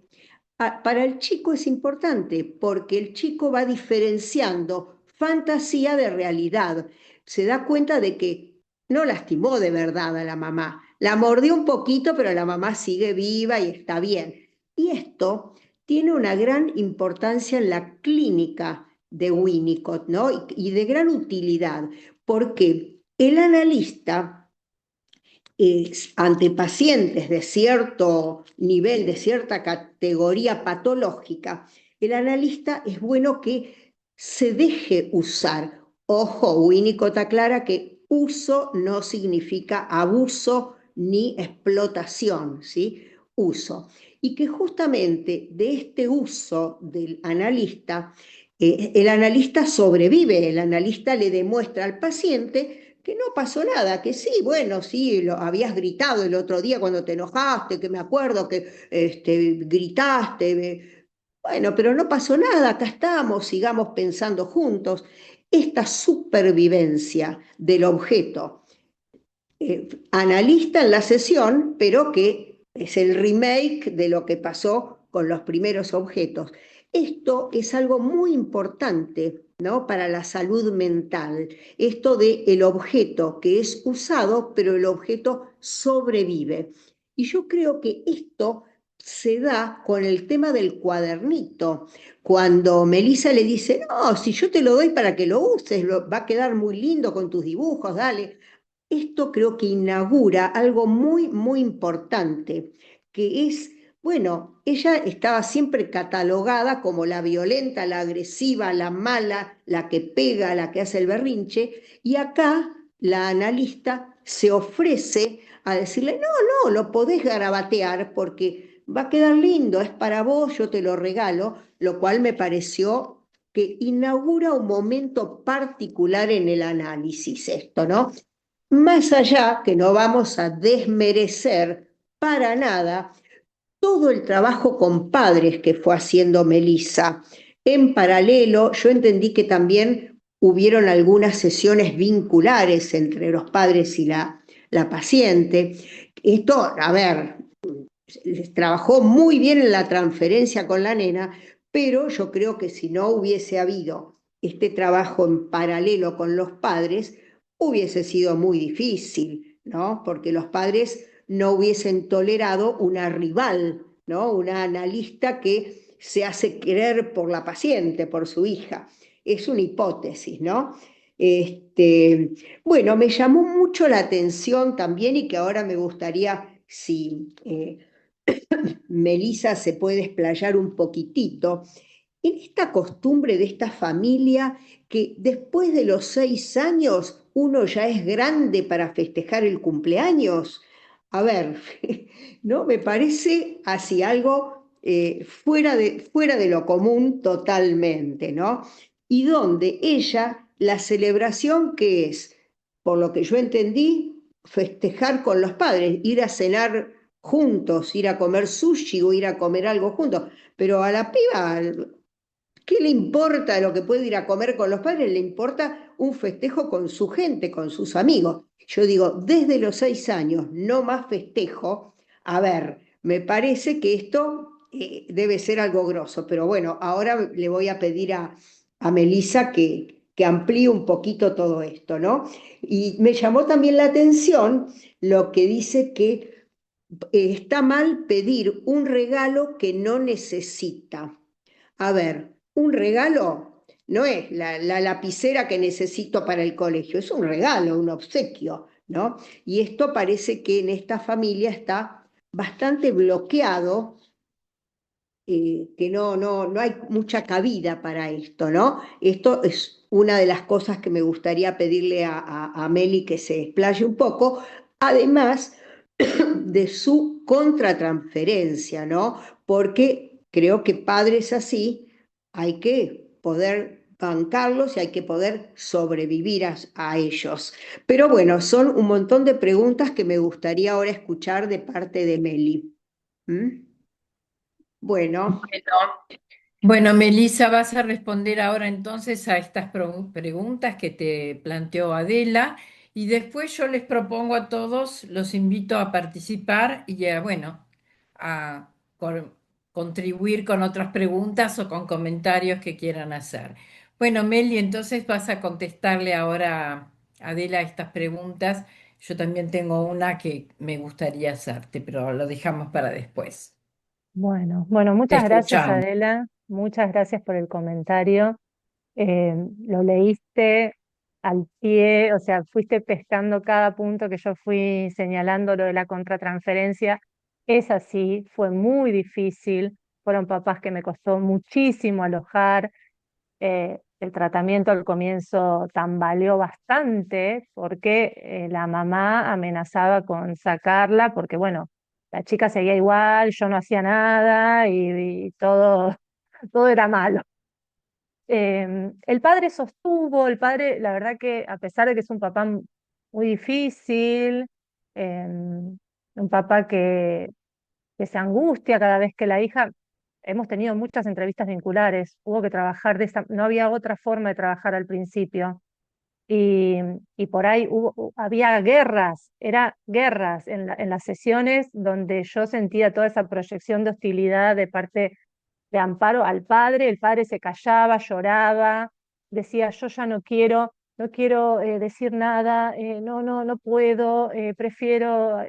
para el chico es importante porque el chico va diferenciando fantasía de realidad. Se da cuenta de que no lastimó de verdad a la mamá. La mordió un poquito, pero la mamá sigue viva y está bien. Y esto tiene una gran importancia en la clínica de Winnicott, ¿no? Y de gran utilidad, porque el analista ante pacientes de cierto nivel, de cierta categoría patológica, el analista es bueno que se deje usar. Ojo, Winnicott aclara que uso no significa abuso ni explotación, ¿sí? Uso. Y que justamente de este uso del analista, el analista sobrevive, el analista le demuestra al paciente que no pasó nada, que sí, bueno, sí, lo habías gritado el otro día cuando te enojaste, que me acuerdo que gritaste, bueno, pero no pasó nada, acá estamos, sigamos pensando juntos. Esta supervivencia del objeto analista en la sesión, pero que es el remake de lo que pasó con los primeros objetos. Esto es algo muy importante, ¿no? Para la salud mental. Esto de el objeto que es usado, pero el objeto sobrevive. Y yo creo que esto se da con el tema del cuadernito. Cuando Melissa le dice, no, si yo te lo doy para que lo uses, va a quedar muy lindo con tus dibujos, dale. Esto creo que inaugura algo muy, muy importante, que es, bueno, ella estaba siempre catalogada como la violenta, la agresiva, la mala, la que pega, la que hace el berrinche, y acá la analista se ofrece a decirle, no, no, lo podés garabatear porque va a quedar lindo, es para vos, yo te lo regalo, lo cual me pareció que inaugura un momento particular en el análisis esto, ¿no? Más allá que no vamos a desmerecer para nada todo el trabajo con padres que fue haciendo Melissa. En paralelo, yo entendí que también hubieron algunas sesiones vinculares entre los padres y la paciente. Esto, a ver, trabajó muy bien en la transferencia con la nena, pero yo creo que si no hubiese habido este trabajo en paralelo con los padres, hubiese sido muy difícil, ¿no? Porque los padres no hubiesen tolerado una rival, ¿no? Una analista que se hace querer por la paciente, por su hija. Es una hipótesis, ¿no? Este, bueno, me llamó mucho la atención también y que ahora me gustaría si Melissa se puede explayar un poquitito en esta costumbre de esta familia que después de los 6 años uno ya es grande para festejar el cumpleaños. A ver, ¿no? Me parece así algo fuera de lo común totalmente, ¿no? Y donde ella, la celebración que es, por lo que yo entendí, festejar con los padres, ir a cenar juntos, ir a comer sushi o ir a comer algo juntos, pero a la piba, ¿qué le importa lo que puede ir a comer con los padres? Le importa un festejo con su gente, con sus amigos. Yo digo, desde los 6 años, no más festejo. A ver, me parece que esto debe ser algo grosso, pero bueno, ahora le voy a pedir a Melissa que amplíe un poquito todo esto, ¿no? Y me llamó también la atención lo que dice que está mal pedir un regalo que no necesita. A ver, un regalo no es la lapicera que necesito para el colegio, es un regalo, un obsequio, ¿no? Y esto parece que en esta familia está bastante bloqueado, que no hay mucha cabida para esto, ¿no? Esto es una de las cosas que me gustaría pedirle a Meli que se explaye un poco, además de su contratransferencia, ¿no? Porque creo que padres así hay que poder bancarlos y hay que poder sobrevivir a ellos. Pero bueno, son un montón de preguntas que me gustaría ahora escuchar de parte de Meli. ¿Mm? Bueno, Bueno, Melissa, vas a responder ahora entonces a estas preguntas que te planteó Adela y después yo les propongo a todos, los invito a participar y a, bueno, a contribuir con otras preguntas o con comentarios que quieran hacer. Bueno, Meli, entonces vas a contestarle ahora a Adela estas preguntas. Yo también tengo una que me gustaría hacerte, pero lo dejamos para después. Bueno, Te muchas gracias, escuchamos. Adela. Muchas gracias por el comentario. Lo leíste al pie, o sea, fuiste pescando cada punto que yo fui señalando, lo de la contratransferencia. Es así, fue muy difícil. Fueron papás que me costó muchísimo alojar. El tratamiento al comienzo tambaleó bastante porque la mamá amenazaba con sacarla porque, bueno, la chica seguía igual, yo no hacía nada y todo, todo era malo. El padre sostuvo, el padre, la verdad que a pesar de que es un papá muy difícil, un papá que se angustia cada vez que la hija, hemos tenido muchas entrevistas vinculares, hubo que trabajar de esa, no había otra forma de trabajar al principio. Y, y por ahí había guerras, era guerras en las sesiones donde yo sentía toda esa proyección de hostilidad de parte de Amparo al padre. El padre se callaba, lloraba, decía, yo ya no quiero, no quiero decir nada, no, no, no puedo, prefiero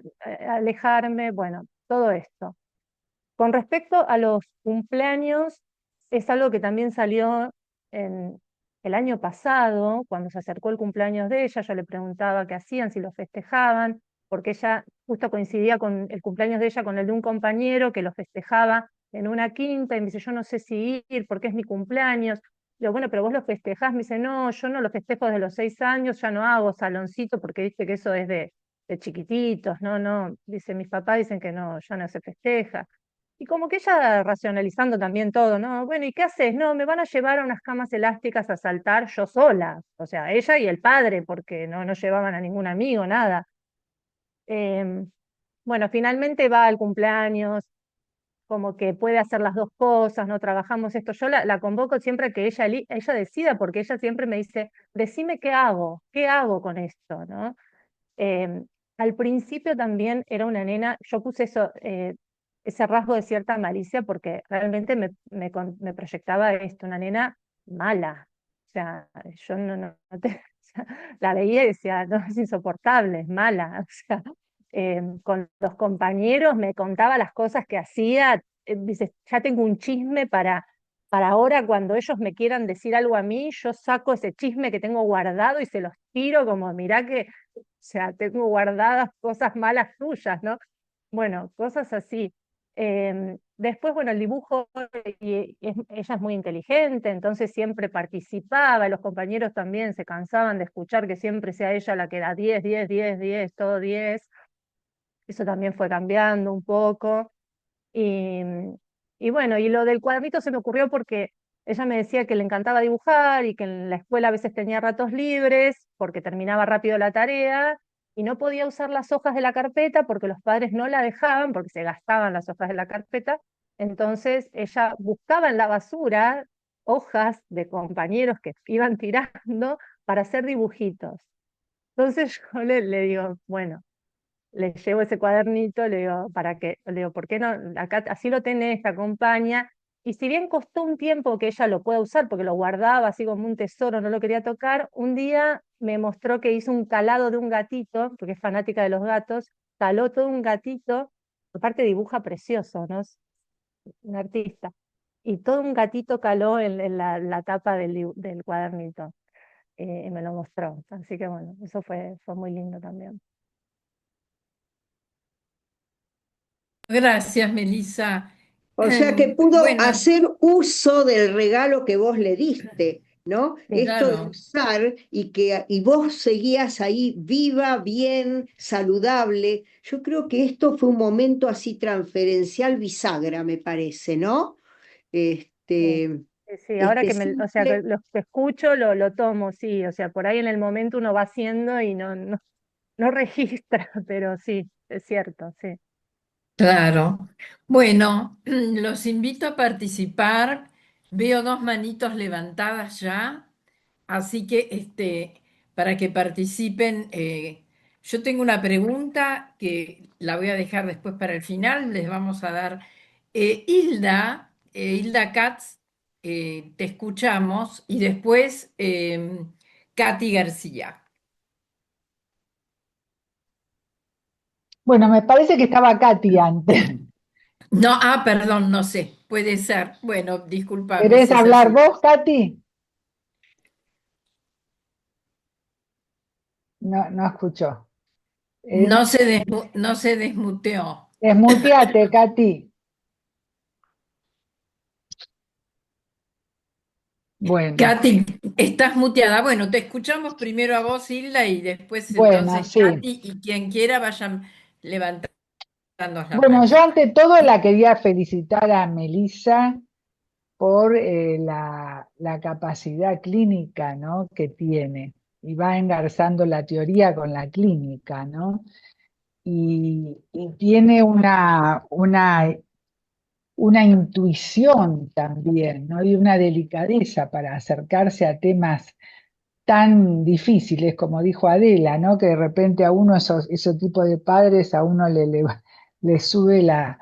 alejarme, bueno, todo esto. Con respecto a los cumpleaños, es algo que también salió en el año pasado, cuando se acercó el cumpleaños de ella, yo le preguntaba qué hacían, si lo festejaban, porque ella justo coincidía con el cumpleaños de ella con el de un compañero que lo festejaba en una quinta, y me dice, yo no sé si ir porque es mi cumpleaños. Digo, bueno, pero vos lo festejás. Me dice, no, yo no lo festejo desde los 6 años, ya no hago saloncito porque dice que eso es de chiquititos, no, no, dice, mis papás dicen que no, ya no se festeja. Y como que ella racionalizando también todo, ¿no? Bueno, ¿y qué haces? No, me van a llevar a unas camas elásticas a saltar yo sola. O sea, ella y el padre, porque no, no llevaban a ningún amigo, nada. Em, bueno, finalmente va al cumpleaños, como que puede hacer las dos cosas, no trabajamos esto. Yo la convoco siempre a que ella decida, porque ella siempre me dice, decime qué hago con esto, ¿no? Em, Al principio también era una nena, yo puse eso, ese rasgo de cierta malicia porque realmente me proyectaba esto, una nena mala. O sea, yo o sea, la veía y decía, no, es insoportable, es mala. O sea, con los compañeros me contaba las cosas que hacía, dice, ya tengo un chisme para ahora cuando ellos me quieran decir algo a mí, yo saco ese chisme que tengo guardado y se los tiro como, mirá que, o sea, tengo guardadas cosas malas tuyas, ¿no? Bueno, cosas así. Después, bueno, el dibujo, ella es muy inteligente, entonces siempre participaba, los compañeros también se cansaban de escuchar que siempre sea ella la que da 10, 10, 10, 10, todo 10. Eso también fue cambiando un poco. Y, y bueno, y lo del cuadernito se me ocurrió porque ella me decía que le encantaba dibujar y que en la escuela a veces tenía ratos libres porque terminaba rápido la tarea y no podía usar las hojas de la carpeta porque los padres no la dejaban porque se gastaban las hojas de la carpeta. Entonces ella buscaba en la basura hojas de compañeros que iban tirando para hacer dibujitos. Entonces yo le digo, bueno, le llevo ese cuadernito, le digo, ¿para qué? Le digo, ¿por qué no? Acá así lo tenés, te acompaña. Y si bien costó un tiempo que ella lo pueda usar, porque lo guardaba así como un tesoro, no lo quería tocar, un día me mostró que hizo un calado de un gatito, porque es fanática de los gatos, caló todo un gatito, aparte dibuja precioso, ¿no? Es un artista. Y todo un gatito caló en la tapa del cuadernito, y me lo mostró. Así que bueno, eso fue muy lindo también. Gracias, Melissa. O sea que pudo Bueno, hacer uso del regalo que vos le diste, ¿no? Sí. Esto de claro. usar y vos seguías ahí viva, bien, saludable. Yo creo que esto fue un momento así transferencial bisagra, me parece, ¿no? Sí, Este, sí, ahora este que o sea, que simple. lo que escucho lo tomo, sí, o sea, por ahí en el momento uno va haciendo y no registra, pero sí, es cierto, sí. Claro. Bueno, los invito a participar. Veo dos manitos levantadas ya, así que para que participen, yo tengo una pregunta que la voy a dejar después para el final. Les vamos a dar Hilda Katz, te escuchamos y después Katy García. Bueno, me parece que estaba Katy antes. No, perdón, no sé, puede ser. Bueno, discúlpame ¿Querés si es hablar así. vos, Katy? No, no escuchó. Eh, No se desmuteó. Desmuteate, Katy. Bueno, Katy, estás muteada. Bueno, te escuchamos primero a vos, Hilda, y después bueno, entonces sí. Katy, y quien quiera vayan levantando las Bueno, yo manitos. ante todo la quería felicitar a Melissa por la capacidad clínica, ¿no?, que tiene. Y va engarzando la teoría con la clínica, ¿no? Y tiene una intuición también, ¿no? Y una delicadeza para acercarse a temas tan difíciles, como dijo Adela, ¿no? Que de repente a uno, ese tipo de padres, a uno le sube la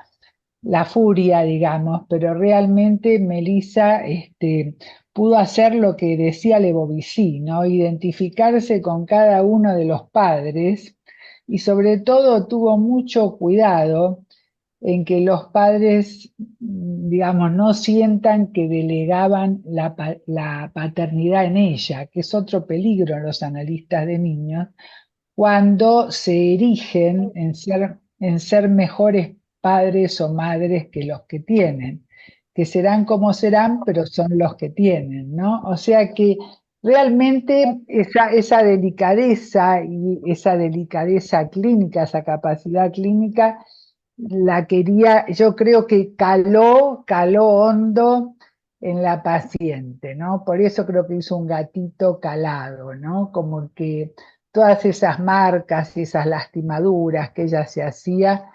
furia, digamos, pero realmente Melissa pudo hacer lo que decía Le Bovici, ¿no? Identificarse con cada uno de los padres y sobre todo tuvo mucho cuidado en que los padres, digamos, no sientan que delegaban la paternidad en ella, que es otro peligro en los analistas de niños, cuando se erigen en ser mejores padres o madres que los que tienen, que serán como serán, pero son los que tienen, ¿no? O sea que realmente esa delicadeza y esa delicadeza clínica, esa capacidad clínica, la quería, yo creo que caló hondo en la paciente, ¿no? Por eso creo que hizo un gatito calado, ¿no? Como que todas esas marcas y esas lastimaduras que ella se hacía,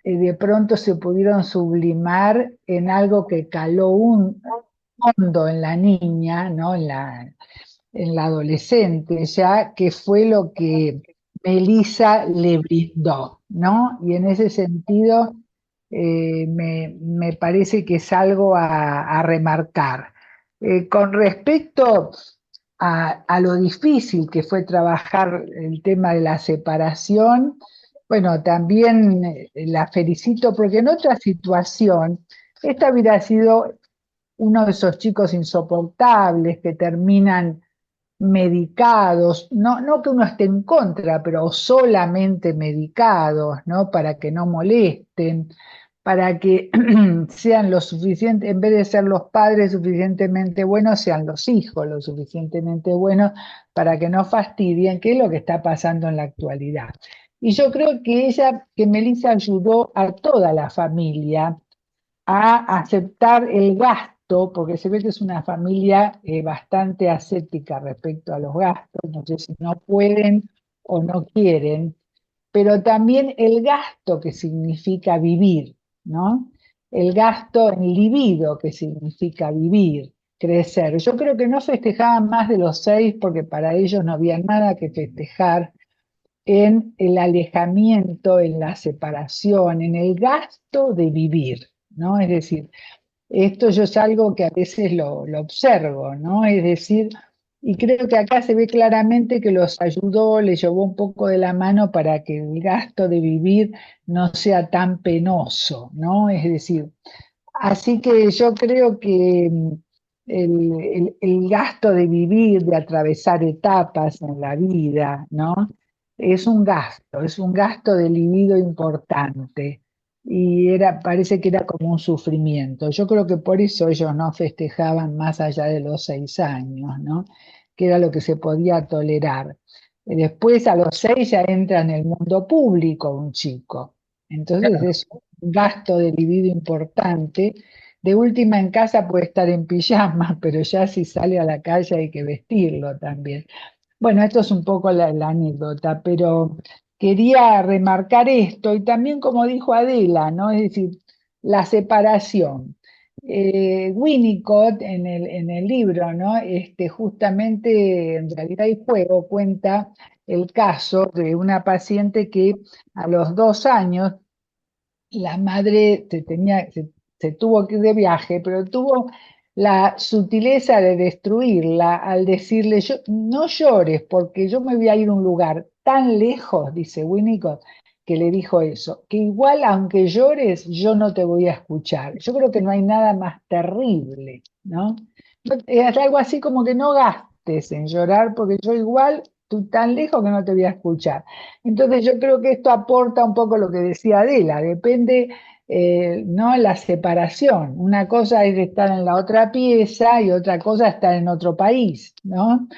de pronto se pudieron sublimar en algo que caló un hondo en la niña, ¿no? En la adolescente ya, que fue lo que Melissa le brindó, ¿no? Y en ese sentido me parece que es algo a remarcar. Con respecto a lo difícil que fue trabajar el tema de la separación, bueno, también la felicito porque en otra situación, esta hubiera sido uno de esos chicos insoportables que terminan medicados, no que uno esté en contra, pero solamente medicados, ¿no? Para que no molesten, para que sean lo suficiente, en vez de ser los padres suficientemente buenos, sean los hijos lo suficientemente buenos para que no fastidien, que es lo que está pasando en la actualidad. Y yo creo que Melissa ayudó a toda la familia a aceptar el gasto, porque se ve que es una familia bastante ascética respecto a los gastos, no sé si no pueden o no quieren, pero también el gasto que significa vivir, ¿no? El gasto en libido que significa vivir, crecer. Yo creo que no festejaban más de los 6 porque para ellos no había nada que festejar en el alejamiento, en la separación, en el gasto de vivir, ¿no? Es decir, esto yo es algo que a veces lo observo, ¿no? Es decir, y creo que acá se ve claramente que los ayudó, les llevó un poco de la mano para que el gasto de vivir no sea tan penoso, ¿no? Es decir, así que yo creo que el gasto de vivir, de atravesar etapas en la vida, ¿no? Es un gasto de libido importante y parece que era como un sufrimiento. Yo creo que por eso ellos no festejaban más allá de los 6 años, ¿no? Que era lo que se podía tolerar. Y después a los 6 ya entra en el mundo público un chico. Entonces es un gasto de libido importante. De última en casa puede estar en pijama, pero ya si sale a la calle hay que vestirlo también. Bueno, esto es un poco la anécdota, pero quería remarcar esto y también como dijo Adela, ¿no? Es decir, la separación. Winnicott en el libro, ¿no? Justamente en Realidad y Juego cuenta el caso de una paciente que a los 2 años la madre se tuvo que ir de viaje, pero tuvo la sutileza de destruirla al decirle, no llores porque yo me voy a ir a un lugar tan lejos, dice Winnicott, que le dijo eso, que igual aunque llores, yo no te voy a escuchar. Yo creo que no hay nada más terrible, ¿no? Es algo así como que no gastes en llorar porque yo igual, tú tan lejos que no te voy a escuchar. Entonces yo creo que esto aporta un poco lo que decía Adela, depende ¿no? La separación. Una cosa es estar en la otra pieza y otra cosa es estar en otro país, ¿no?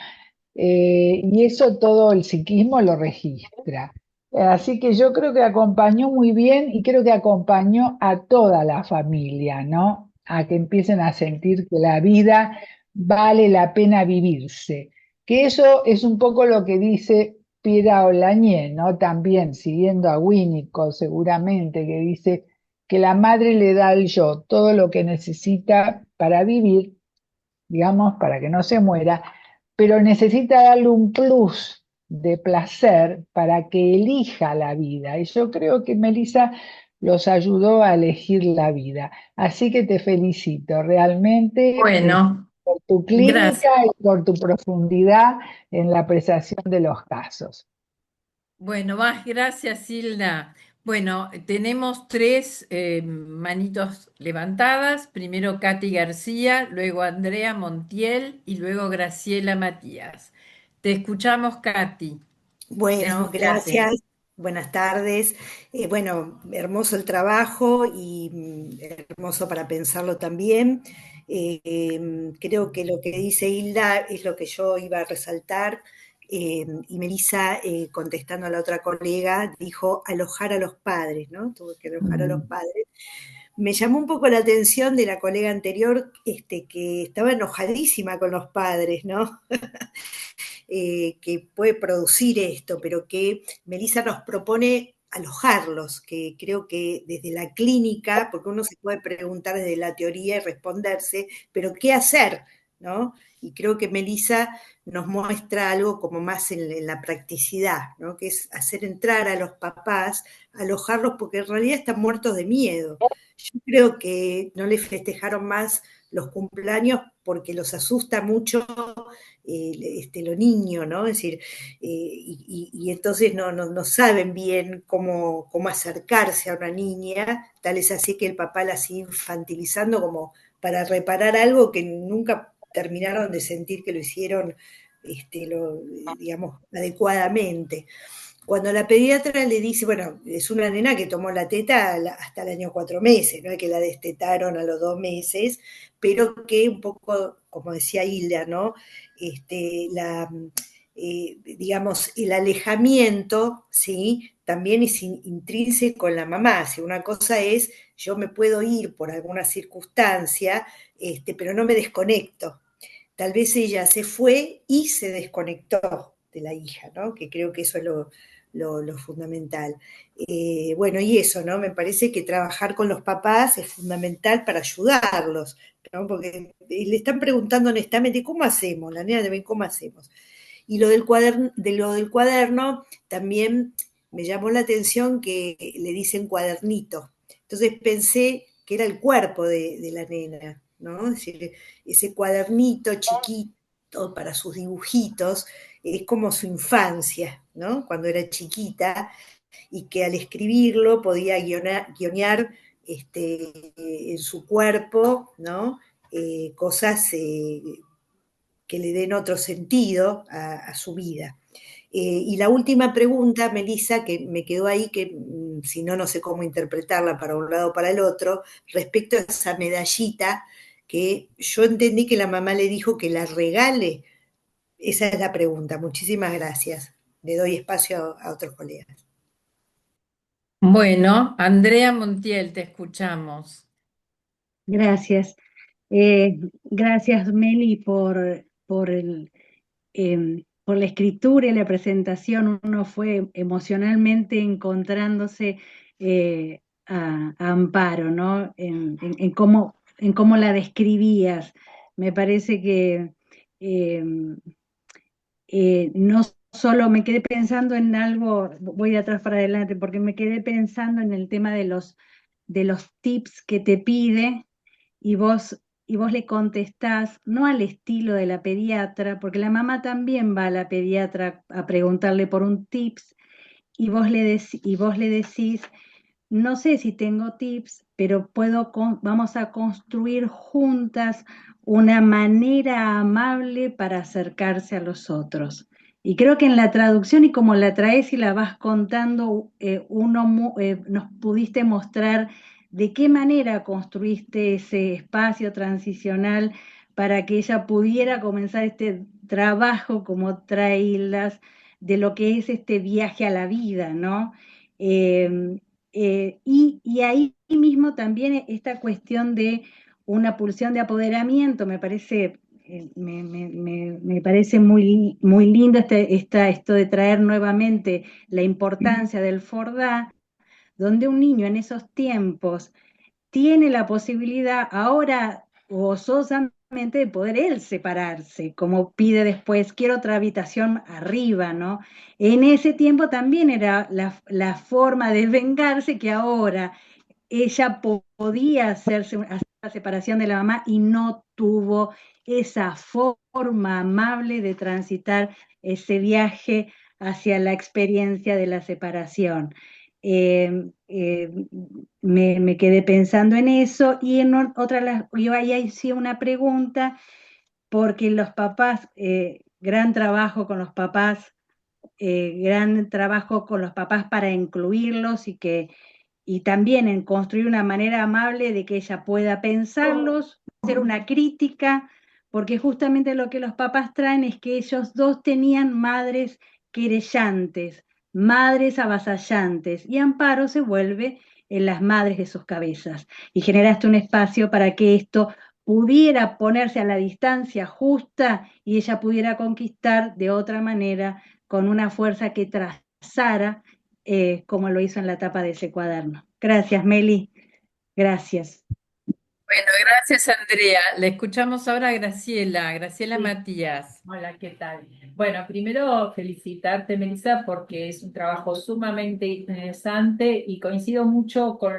Y eso todo el psiquismo lo registra. Así que yo creo que acompañó muy bien y creo que acompañó a toda la familia, ¿no? A que empiecen a sentir que la vida vale la pena vivirse. Que eso es un poco lo que dice Piera Olañé, ¿no? También siguiendo a Winnicott seguramente, que dice que la madre le da al yo todo lo que necesita para vivir, digamos, para que no se muera, pero necesita darle un plus de placer para que elija la vida. Y yo creo que Melissa los ayudó a elegir la vida. Así que te felicito realmente Bueno, por tu clínica gracias. y por tu profundidad en la apreciación de los casos. Bueno, más gracias, Hilda. Bueno, tenemos tres manitos levantadas. Primero Katy García, luego Andrea Montiel y luego Graciela Matías. Te escuchamos, Katy. Bueno, Desnúdate. gracias. Buenas tardes. Bueno, hermoso el trabajo y hermoso para pensarlo también. Creo que lo que dice Hilda es lo que yo iba a resaltar. Y Melissa, contestando a la otra colega, dijo alojar a los padres, ¿no? Tuve que alojar a los padres. Me llamó un poco la atención de la colega anterior, que estaba enojadísima con los padres, ¿no? Que puede producir esto, pero que Melissa nos propone alojarlos, que creo que desde la clínica, porque uno se puede preguntar desde la teoría y responderse, pero ¿qué hacer? ¿No? Y creo que Melissa nos muestra algo como más en la practicidad, ¿no? Que es hacer entrar a los papás, alojarlos, porque en realidad están muertos de miedo. Yo creo que no les festejaron más los cumpleaños porque los asusta mucho lo niño, ¿no? Es decir, y entonces no saben bien cómo acercarse a una niña, tal es así que el papá la sigue infantilizando como para reparar algo que nunca terminaron de sentir que lo hicieron, digamos, adecuadamente. Cuando la pediatra le dice, bueno, es una nena que tomó la teta hasta el año 4 meses, no es que la destetaron a los 2 meses, pero que un poco, como decía Hilda, ¿no? Digamos, el alejamiento, ¿sí? También es intrínseco en la mamá. Si una cosa es, yo me puedo ir por alguna circunstancia, pero no me desconecto. Tal vez ella se fue y se desconectó de la hija, ¿no? Que creo que eso es lo fundamental. Bueno, y eso, ¿no? Me parece que trabajar con los papás es fundamental para ayudarlos, ¿no? Porque le están preguntando honestamente, ¿cómo hacemos? La nena de ¿cómo hacemos? Y lo del cuaderno también me llamó la atención que le dicen cuadernito. Entonces pensé que era el cuerpo de la nena, ¿no? Es decir, ese cuadernito chiquito para sus dibujitos, es como su infancia, ¿no? Cuando era chiquita, y que al escribirlo podía guionear en su cuerpo, ¿no? Cosas que le den otro sentido a su vida. Y la última pregunta, Melissa, que me quedó ahí, que si no, no sé cómo interpretarla para un lado o para el otro, respecto a esa medallita que yo entendí que la mamá le dijo que la regale. Esa es la pregunta. Muchísimas gracias. Le doy espacio a otros colegas. Bueno, Andrea Montiel, te escuchamos. Gracias. Gracias, Meli, por la escritura y la presentación. Uno fue emocionalmente encontrándose a Amparo, ¿no? En cómo la describías. Me parece que no solo me quedé pensando en algo, voy de atrás para adelante, porque me quedé pensando en el tema de los tips que te pide y vos le contestás, no al estilo de la pediatra, porque la mamá también va a la pediatra a preguntarle por un tips, y vos le decís, no sé si tengo tips, pero vamos a construir juntas una manera amable para acercarse a los otros. Y creo que en la traducción y como la traes y la vas contando, nos pudiste mostrar ¿de qué manera construiste ese espacio transicional para que ella pudiera comenzar este trabajo, como trae Hildas, de lo que es este viaje a la vida, ¿no? Y ahí mismo también esta cuestión de una pulsión de apoderamiento, me parece, me parece muy lindo esto de traer nuevamente la importancia del Fordá, donde un niño en esos tiempos tiene la posibilidad ahora gozosamente de poder él separarse, como pide después, quiero otra habitación arriba, ¿no? En ese tiempo también era la forma de vengarse que ahora ella podía hacer la separación de la mamá y no tuvo esa forma amable de transitar ese viaje hacia la experiencia de la separación. Eh, eh, me quedé pensando en eso y en yo ahí hice una pregunta porque los papás, gran trabajo con los papás, gran trabajo con los papás para incluirlos y también en construir una manera amable de que ella pueda pensarlos, hacer una crítica, porque justamente lo que los papás traen es que ellos dos tenían madres querellantes, madres avasallantes, y Amparo se vuelve en las madres de sus cabezas. Y generaste un espacio para que esto pudiera ponerse a la distancia justa y ella pudiera conquistar de otra manera, con una fuerza que trazara como lo hizo en la tapa de ese cuaderno. Gracias, Meli. Gracias. Bueno, gracias Andrea. Le escuchamos ahora a Graciela, Graciela Sí. Matías. Hola, ¿qué tal? Bueno, primero felicitarte, Melissa, porque es un trabajo sumamente interesante y coincido mucho con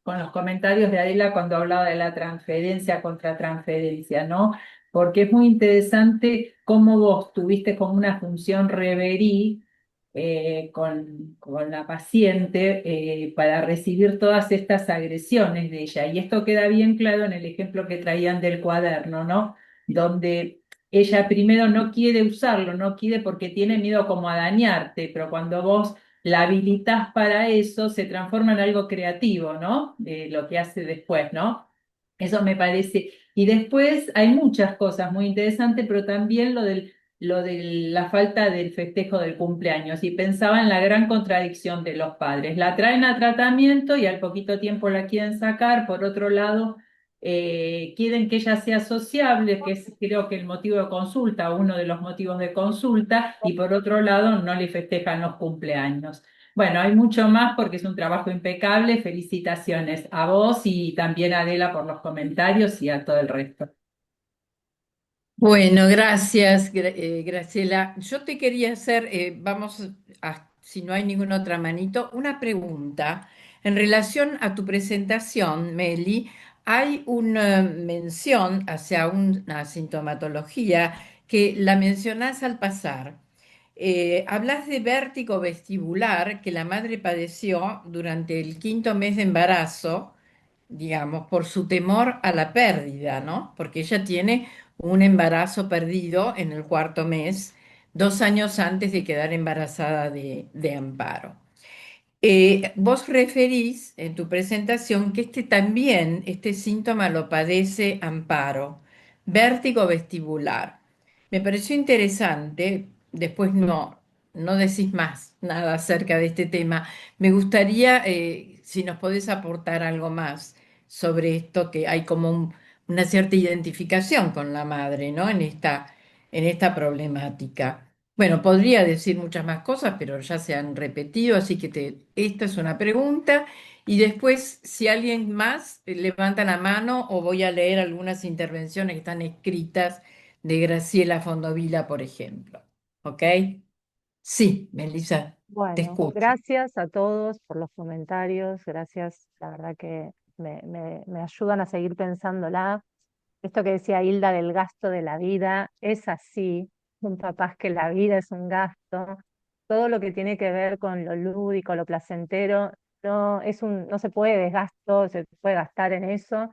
con los comentarios de Adela cuando hablaba de la transferencia contra transferencia, ¿no? Porque es muy interesante cómo vos tuviste como una función reverí con la paciente para recibir todas estas agresiones de ella. Y esto queda bien claro en el ejemplo que traían del cuaderno, ¿no? Donde ella primero no quiere usarlo, no quiere porque tiene miedo como a dañarte, pero cuando vos la habilitás para eso, se transforma en algo creativo, ¿no? Lo que hace después, ¿no? Eso me parece. Y después hay muchas cosas muy interesantes, pero también lo de la falta del festejo del cumpleaños. Y pensaba en la gran contradicción de los padres. La traen a tratamiento y al poquito tiempo la quieren sacar. Por otro lado, quieren que ella sea sociable, que es creo que el motivo de consulta, uno de los motivos de consulta, y por otro lado no le festejan los cumpleaños. Bueno, hay mucho más porque es un trabajo impecable. Felicitaciones a vos y también a Adela por los comentarios y a todo el resto. Bueno, gracias, Graciela. Yo te quería hacer, si no hay ninguna otra manito, una pregunta. En relación a tu presentación, Meli, hay una mención hacia una sintomatología que la mencionás al pasar. Hablas de vértigo vestibular que la madre padeció durante el quinto mes de embarazo, digamos, por su temor a la pérdida, ¿no? Porque ella tiene un embarazo perdido en el cuarto mes, 2 años antes de quedar embarazada de Amparo. Vos referís en tu presentación que este síntoma lo padece Amparo, vértigo vestibular. Me pareció interesante, después no decís más nada acerca de este tema. Me gustaría, si nos podés aportar algo más sobre esto, que hay como una cierta identificación con la madre, ¿no? En esta problemática. Bueno, podría decir muchas más cosas, pero ya se han repetido, así que esta es una pregunta. Y después, si alguien más levanta la mano o voy a leer algunas intervenciones que están escritas de Graciela Fondovila, por ejemplo. ¿Ok? Sí, Melissa, te Bueno, escucho. gracias a todos por los comentarios, gracias, la verdad que me ayudan a seguir pensándola. Esto que decía Hilda del gasto de la vida, es así, un papá que la vida es un gasto, todo lo que tiene que ver con lo lúdico, lo placentero, no se puede desgasto, se puede gastar en eso.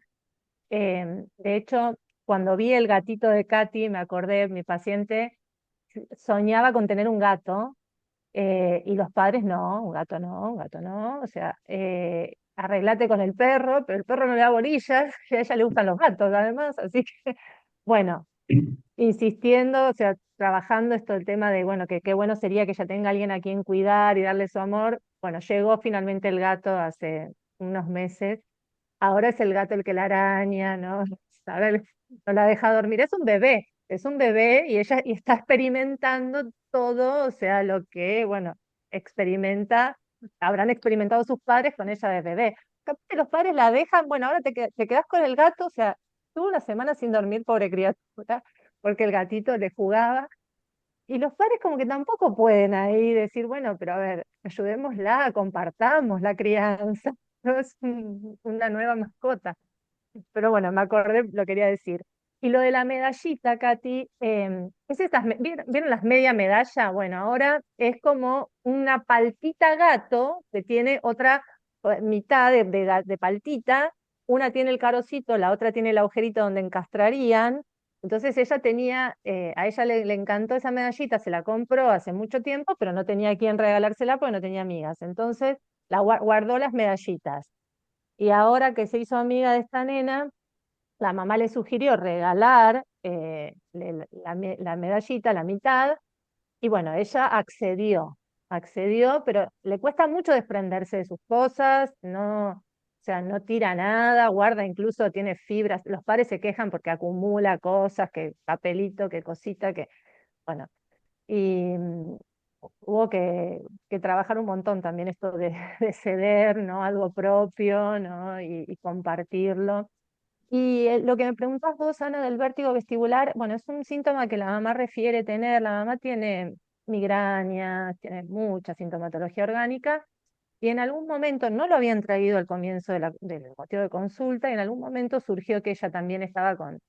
De hecho, cuando vi el gatito de Katy, me acordé, mi paciente soñaba con tener un gato y los padres no, un gato no, un gato no. O sea, arreglate con el perro, pero el perro no le da bolillas, y a ella le gustan los gatos además, así que, bueno, insistiendo, o sea, trabajando esto el tema de, bueno, que qué bueno sería que ella tenga alguien a quien cuidar y darle su amor. Bueno, llegó finalmente el gato hace unos meses. Ahora es el gato el que la araña, ¿no? Ahora no la deja dormir. Es un bebé y ella y está experimentando todo, o sea, lo que, bueno, experimenta, habrán experimentado sus padres con ella de bebé. Capaz que los padres la dejan, bueno, ahora te quedas con el gato, o sea, tuvo una semana sin dormir, pobre criatura, porque el gatito le jugaba. Y los padres como que tampoco pueden ahí decir, bueno, pero a ver, ayudémosla, compartamos la crianza, no es una nueva mascota. Pero bueno, me acordé, lo quería decir. Y lo de la medallita, Katy, es estas, ¿vieron las media medalla? Bueno, ahora es como una paltita gato que tiene otra mitad de paltita, una tiene el carocito, la otra tiene el agujerito donde encastrarían. Entonces ella tenía, a ella le encantó esa medallita, se la compró hace mucho tiempo, pero no tenía a quién regalársela porque no tenía amigas. Entonces guardó las medallitas. Y ahora que se hizo amiga de esta nena, la mamá le sugirió regalar la medallita, la mitad, y bueno, ella accedió, pero le cuesta mucho desprenderse de sus cosas, no, o sea, no tira nada, guarda, incluso tiene fibras. Los padres se quejan porque acumula cosas, que papelito, que cosita, que, bueno, y hubo que trabajar un montón también esto de ceder, ¿no? Algo propio, ¿no? Y compartirlo. Y lo que me preguntas vos, Ana, del vértigo vestibular, bueno, es un síntoma que la mamá refiere tener. La mamá tiene migrañas, tiene mucha sintomatología orgánica, y en algún momento, no lo habían traído al comienzo del motivo de consulta, y en algún momento surgió que ella también estaba con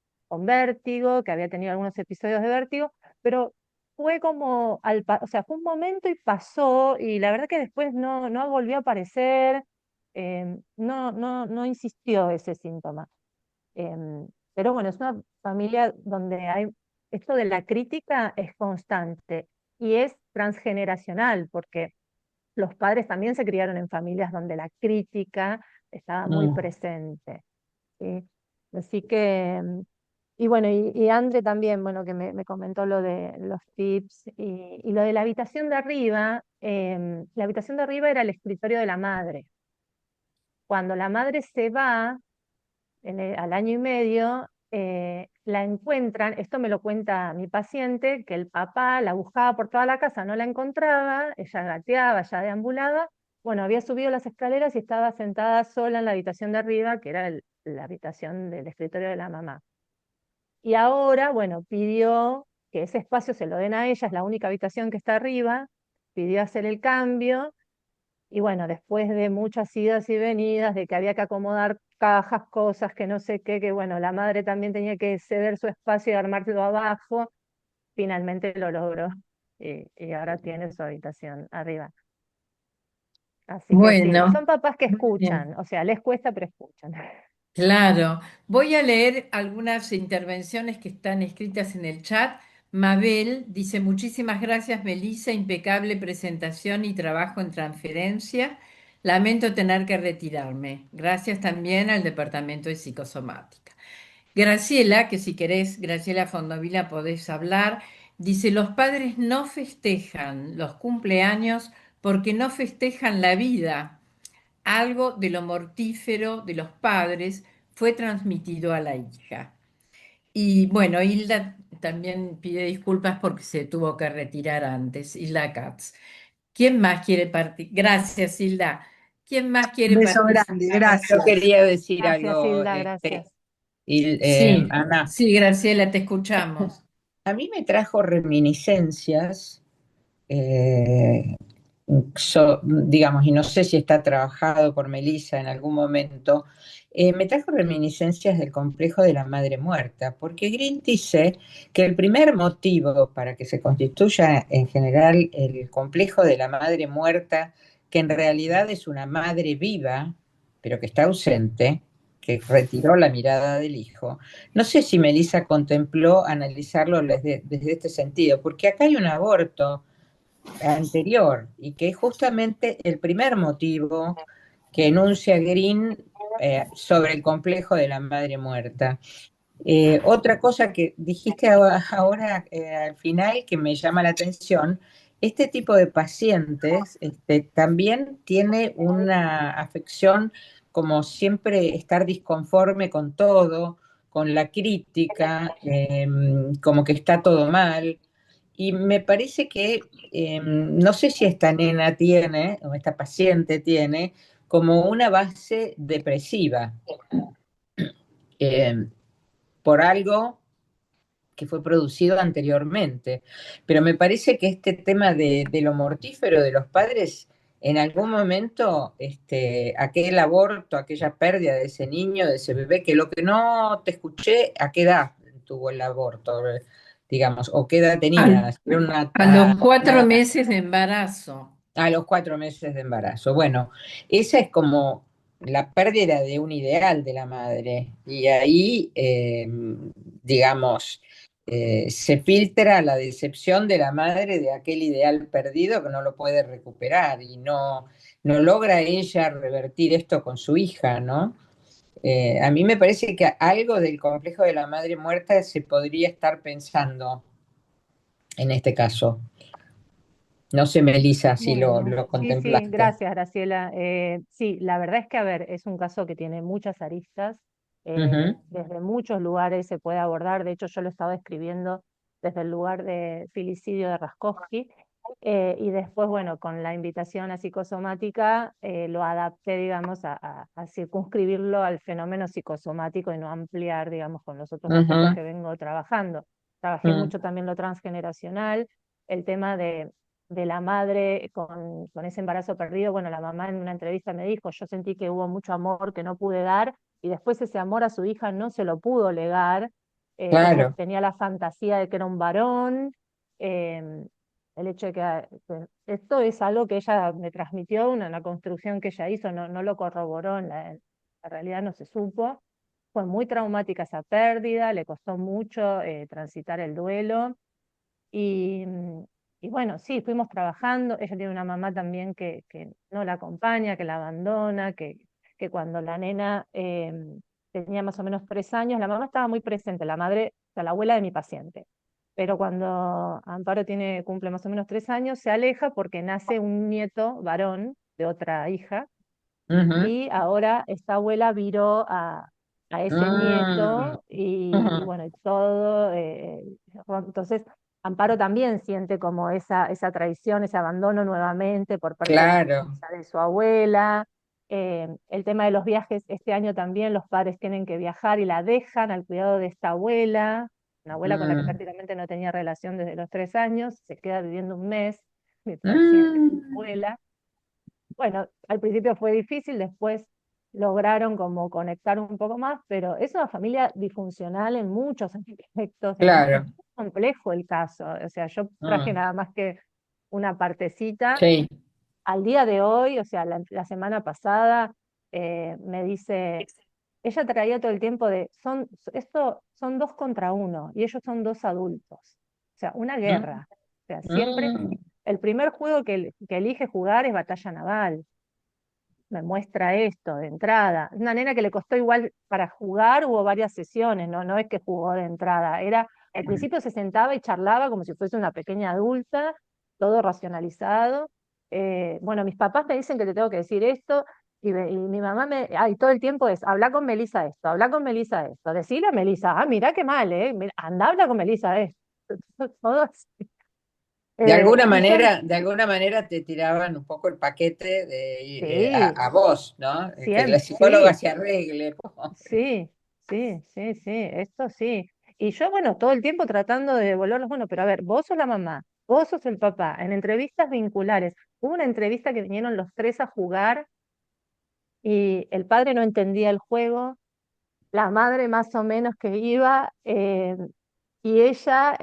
vértigo, que había tenido algunos episodios de vértigo, pero fue como, o sea, fue un momento y pasó, y la verdad que después no volvió a aparecer, no insistió ese síntoma. Pero bueno, es una familia donde hay esto de la crítica es constante y es transgeneracional, porque los padres también se criaron en familias donde la crítica estaba muy Mm. presente, ¿sí? Así que, y bueno, y Andre también, bueno, que me comentó lo de los tips y lo de la habitación de arriba. La habitación de arriba era el escritorio de la madre. Cuando la madre se va, al año y medio, la encuentran, esto me lo cuenta mi paciente, que el papá la buscaba por toda la casa, no la encontraba, ella gateaba, ya deambulaba, bueno, había subido las escaleras y estaba sentada sola en la habitación de arriba, que era la habitación del escritorio de la mamá. Y ahora, bueno, pidió que ese espacio se lo den a ella, es la única habitación que está arriba, pidió hacer el cambio y bueno, después de muchas idas y venidas, de que había que acomodar cajas, cosas, que no sé qué, que bueno, la madre también tenía que ceder su espacio y armarlo abajo, finalmente lo logró. Y ahora tiene su habitación arriba. Así que sí, Bueno, son papás que muy bien. escuchan, o sea, les cuesta, pero escuchan. Claro, voy a leer algunas intervenciones que están escritas en el chat. Mabel dice, muchísimas gracias, Melissa, impecable presentación y trabajo en transferencia. Lamento tener que retirarme. Gracias también al Departamento de Psicosomática. Graciela, que si querés, Graciela Fondovila, podés hablar, dice, los padres no festejan los cumpleaños porque no festejan la vida. Algo de lo mortífero de los padres fue transmitido a la hija. Y bueno, Hilda también pide disculpas porque se tuvo que retirar antes, Hilda Katz. ¿Quién más quiere participar? Gracias, Hilda. ¿Quién más quiere Beso grande, participar? Yo gracias. quería decir Gracias, algo, Hilda, gracias. Sí, Ana. sí, Graciela, te escuchamos. A mí me trajo reminiscencias, eh, digamos, y no sé si está trabajado por Melissa en algún momento, me trajo reminiscencias del complejo de la madre muerta, porque Green dice que el primer motivo para que se constituya en general el complejo de la madre muerta, que en realidad es una madre viva, pero que está ausente, que retiró la mirada del hijo. No sé si Melissa contempló analizarlo desde este sentido, porque acá hay un aborto anterior y que es justamente el primer motivo que enuncia Green sobre el complejo de la madre muerta. Otra cosa que dijiste ahora al final que me llama la atención, este tipo de pacientes también tiene una afección como siempre estar disconforme con todo, con la crítica, como que está todo mal. Y me parece que, no sé si esta nena tiene, o esta paciente tiene, como una base depresiva. Eh, por algo que fue producido anteriormente. Pero me parece que este tema de lo mortífero de los padres, en algún momento, aquel aborto, aquella pérdida de ese niño, de ese bebé, que lo que no te escuché, ¿a qué edad tuvo el aborto? Digamos, o qué edad tenía. Era A los 4 meses de embarazo. a los 4 meses de embarazo. Bueno, esa es como la pérdida de un ideal de la madre. Y ahí, digamos, se filtra la decepción de la madre de aquel ideal perdido que no lo puede recuperar y no logra ella revertir esto con su hija, ¿no? A mí me parece que algo del complejo de la madre muerta se podría estar pensando en este caso. No sé, Melissa, si Bueno, lo sí, sí, contemplaste. gracias, Graciela. Sí, la verdad es que, a ver, es un caso que tiene muchas aristas, Ujú, desde muchos lugares se puede abordar, de hecho yo lo estaba escribiendo desde el lugar de filicidio de Raskowski, y después, bueno, con la invitación a psicosomática, lo adapté, digamos, a circunscribirlo al fenómeno psicosomático y no ampliar, digamos, con los otros aspectos ujú, que vengo trabajando. Trabajé ujú. mucho también lo transgeneracional, el tema de la madre con ese embarazo perdido. Bueno, la mamá en una entrevista me dijo, yo sentí que hubo mucho amor que no pude dar y después ese amor a su hija no se lo pudo legar. Ella Claro. tenía la fantasía de que era un varón. eh, el hecho de que esto es algo que ella me transmitió, una construcción que ella hizo, no lo corroboró, en la realidad no se supo. Fue muy traumática esa pérdida, le costó mucho transitar el duelo. Y, y bueno, sí, fuimos trabajando. Ella tiene una mamá también que no la acompaña, que la abandona, que cuando la nena tenía más o menos 3 años, la mamá estaba muy presente, la madre, o sea, la abuela de mi paciente. Pero cuando Amparo cumple más o menos 3 años, se aleja porque nace un nieto varón de otra hija, Ujú, y ahora esta abuela viró a ese mm, nieto y ujú. bueno, y todo. Entonces, Amparo también siente como esa traición, ese abandono nuevamente por parte Claro. de su abuela. El tema de los viajes, este año también los padres tienen que viajar y la dejan al cuidado de esta abuela, una abuela con la que Mm, prácticamente no tenía relación desde los 3 años, se queda viviendo un mes mientras siente a su mm. abuela. Bueno, al principio fue difícil, después lograron como conectar un poco más, pero es una familia disfuncional en muchos aspectos, es Claro. muy complejo el caso. O sea, yo traje Mm, nada más que una partecita. sí. Al día de hoy, o sea, la semana pasada, me dice, ella traía todo el tiempo esto son 2 contra 1 y ellos son 2 adultos. O sea, una Mm, guerra. O sea, siempre mm. el primer juego que elige jugar es batalla naval. Me muestra esto de entrada. Una nena que le costó igual para jugar, hubo varias sesiones, no es que jugó de entrada. Al principio se sentaba y charlaba como si fuese una pequeña adulta, todo racionalizado. Bueno, mis papás me dicen que te tengo que decir esto, y mi mamá y todo el tiempo es, habla con Melissa esto, habla con Melissa esto, decile a Melissa, mirá qué mal, mira, anda, habla con Melissa esto. Todo así. Y yo, De alguna manera te tiraban un poco el paquete sí, a vos, ¿no? Que la siempre, psicóloga sí. se arregle. Sí, sí, sí, sí, esto sí. Y yo, bueno, todo el tiempo tratando de devolverlos, bueno, pero a ver, vos sos la mamá, vos sos el papá, en entrevistas vinculares. Hubo una entrevista que vinieron los tres a jugar y el padre no entendía el juego, la madre más o menos que iba, y ella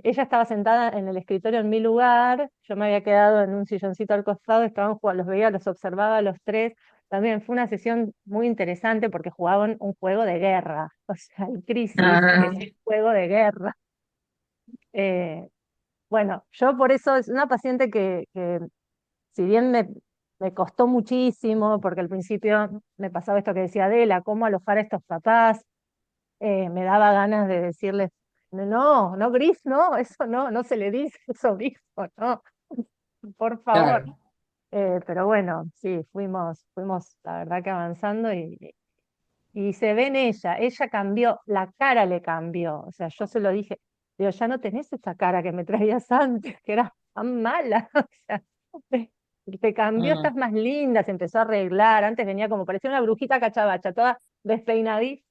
estaba sentada en el escritorio en mi lugar, yo me había quedado en un silloncito al costado, estaban jugando, los veía, los observaba a los tres. También fue una sesión muy interesante porque jugaban un juego de guerra, o sea, el Crisis Ah, es un juego de guerra. Eh, bueno, yo por eso es una paciente que si bien me costó muchísimo, porque al principio me pasaba esto que decía Adela, cómo alojar a estos papás. Me daba ganas de decirles, no, no, Gris, no, eso no, no se le dice eso, Grifo, no, por favor. Claro, Pero bueno, sí, fuimos la verdad que avanzando y se ve en ella cambió, la cara le cambió, o sea, yo se lo dije, digo, ya no tenés esa cara que me traías antes, que era tan mala, o sea, te cambió, mm, estás más linda, se empezó a arreglar, antes venía como parecía una brujita cachabacha, toda despeinadita,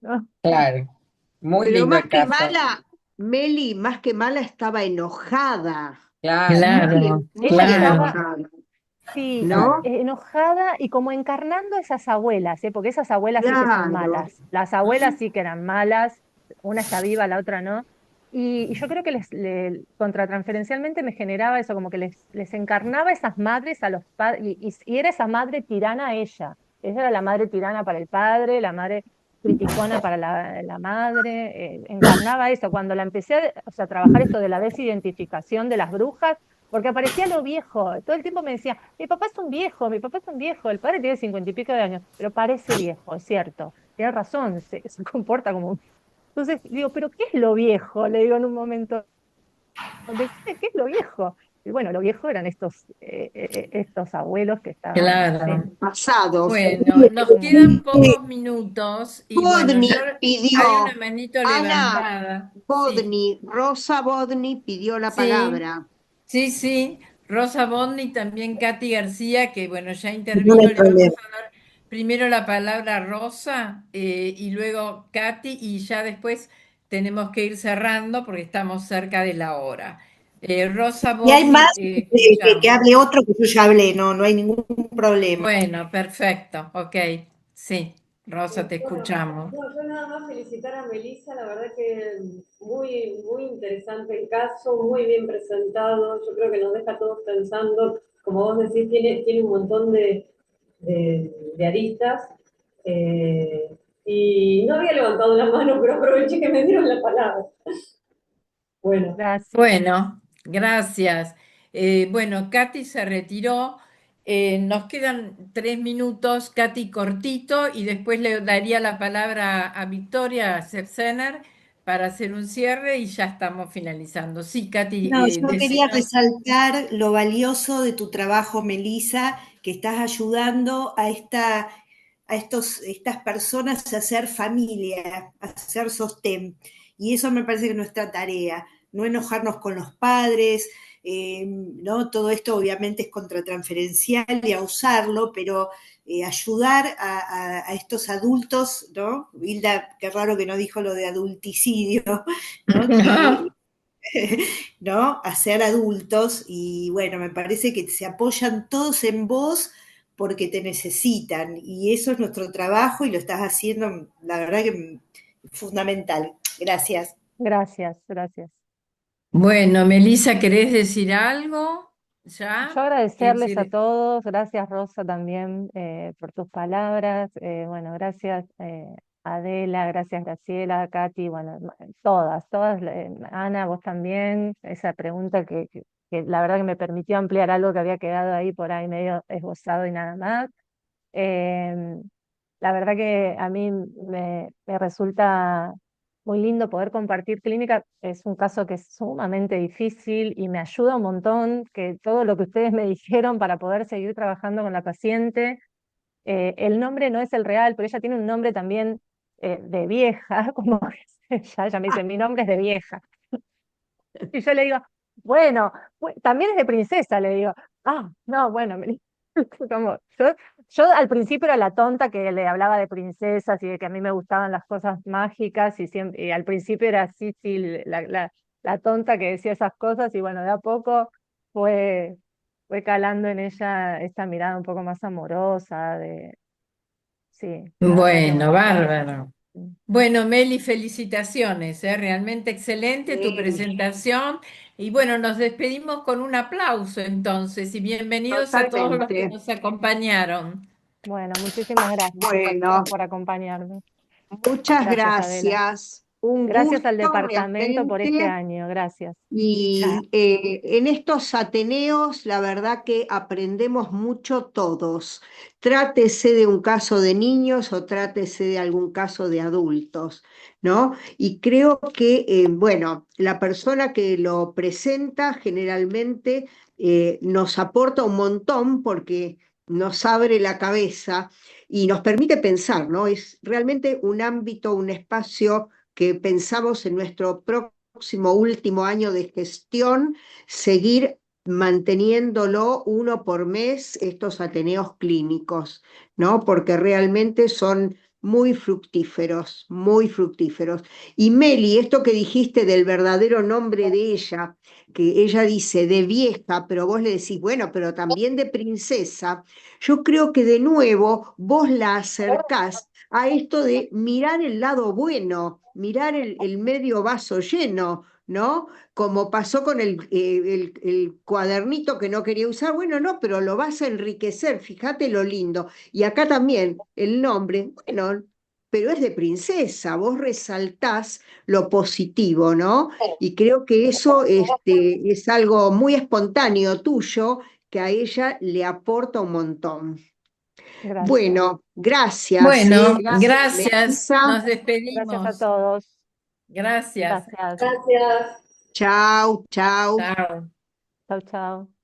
¿no? claro. Muy Pero lindo más el que caso. mala, Meli, más que mala estaba enojada, Claro, Claro, Ella muy claro, estaba, enojada, sí, claro. ¿no? enojada y como encarnando esas abuelas, ¿eh? Porque esas abuelas sí que son Claro. malas. Las abuelas sí que eran malas, una está viva, la otra no. Y yo creo que contratransferencialmente me generaba eso, como que les encarnaba esas madres a los padres, y era esa madre tirana a ella. Ella era la madre tirana para el padre, la madre criticona para la madre, encarnaba eso. Cuando la empecé o sea, a trabajar esto de la desidentificación de las brujas, porque aparecía lo viejo. Todo el tiempo me decía, mi papá es un viejo, mi papá es un viejo. El padre tiene 50 y pico de años, pero parece viejo, es cierto. Tiene razón, se comporta como un... Entonces digo, ¿pero qué es lo viejo? Le digo en un momento, decime qué es lo viejo. Y bueno, lo viejo eran estos abuelos que estaban, sí. claro. Pasados. Bueno, nos quedan pocos minutos y bueno, yo Bodni hay una pidió, manito Ana, levantada. Sí, Bodni, Rosa Bodni pidió la sí, palabra. sí, sí. Rosa Bondi, también Katy García, que bueno, ya No intervino. hay Le vamos problema. a dar primero la palabra a Rosa y luego Katy y ya después tenemos que ir cerrando porque estamos cerca de la hora. Rosa Y hay más, Bondi, que escuchamos. hable otro, que yo ya hablé, no, no hay ningún problema. Bueno, perfecto, ok. Sí, Rosa, te Bueno, escuchamos. no, yo nada más felicitar a Melissa, la verdad que muy interesante el caso, muy bien presentado, yo creo que nos deja a todos pensando, como vos decís, tiene un montón de aristas, y no había levantado la mano, pero aproveché que me dieron la palabra. Bueno, Gracias. Bueno, gracias. Bueno, Katy se retiró. Nos quedan 3 minutos, Katy cortito, y después le daría la palabra a Victoria Sepsener para hacer un cierre y ya estamos finalizando. Sí, Katy, No, yo quería decinos. resaltar lo valioso de tu trabajo, Melissa, que estás ayudando estas personas a hacer familia, a hacer sostén. Y eso me parece que es nuestra tarea, no enojarnos con los padres, ¿no? Todo esto obviamente es contratransferencial y a usarlo, pero ayudar a estos adultos, ¿no? Hilda, qué raro que no dijo lo de adulticidio, ¿no? ¿No? A ser adultos y bueno, me parece que se apoyan todos en vos porque te necesitan y eso es nuestro trabajo y lo estás haciendo, la verdad que fundamental. Gracias. Gracias, gracias. Bueno, Melissa, ¿querés decir algo? Yo ¿Ya? ¿Querés agradecerles a decir? todos, gracias Rosa también por tus palabras, bueno, gracias Adela, gracias Graciela, Katy, bueno, todas, Ana, vos también, esa pregunta que la verdad que me permitió ampliar algo que había quedado ahí por ahí medio esbozado y nada más. Em, la verdad que a mí me resulta muy lindo poder compartir clínica. Es un caso que es sumamente difícil y me ayuda un montón que todo lo que ustedes me dijeron para poder seguir trabajando con la paciente. El nombre no es el real, pero ella tiene un nombre también de vieja, como ella me dice, mi nombre es de vieja. Y yo le digo, bueno, también es de princesa, le digo. Ah, no, bueno, como, yo al principio era la tonta que le hablaba de princesas y de que a mí me gustaban las cosas mágicas y, siempre, y al principio era así, sí, la tonta que decía esas cosas y bueno, de a poco fue, fue calando en ella esta mirada un poco más amorosa de, sí, la verdad que Bueno, bueno. bárbaro. Bueno, Meli, felicitaciones, realmente excelente tu Sí, presentación. Y bueno, nos despedimos con un aplauso entonces y bienvenidos a todos los que totalmente. nos acompañaron. Bueno, muchísimas gracias a todos Bueno, por acompañarme. muchas Gracias, Adela. gracias. Un Gracias al gusto departamento por este realmente. año, gracias. Y en estos Ateneos, la verdad que aprendemos mucho todos. Trátese de un caso de niños o trátese de algún caso de adultos, ¿no? Y creo que, bueno, la persona que lo presenta generalmente nos aporta un montón porque nos abre la cabeza y nos permite pensar, ¿no? Es realmente un ámbito, un espacio que pensamos en nuestro próximo último año de gestión, seguir manteniéndolo uno por mes, estos Ateneos clínicos, ¿no? Porque realmente son muy fructíferos, muy fructíferos. Y Meli, esto que dijiste del verdadero nombre de ella, que ella dice de vieja, pero vos le decís, bueno, pero también de princesa, yo creo que de nuevo vos la acercás a esto de mirar el lado bueno, mirar el medio vaso lleno, ¿no? Como pasó con el cuadernito que no quería usar, bueno, no, pero lo vas a enriquecer, fíjate lo lindo. Y acá también el nombre, bueno, pero es de princesa, vos resaltás lo positivo, ¿no? Y creo que eso es algo muy espontáneo tuyo que a ella le aporta un montón. Gracias. Bueno, gracias, Bueno, gracias, gracias. Melissa. Nos Gracias a despedimos. todos. Gracias. Gracias. Gracias. Chau, chau. Chao. Chau, chau.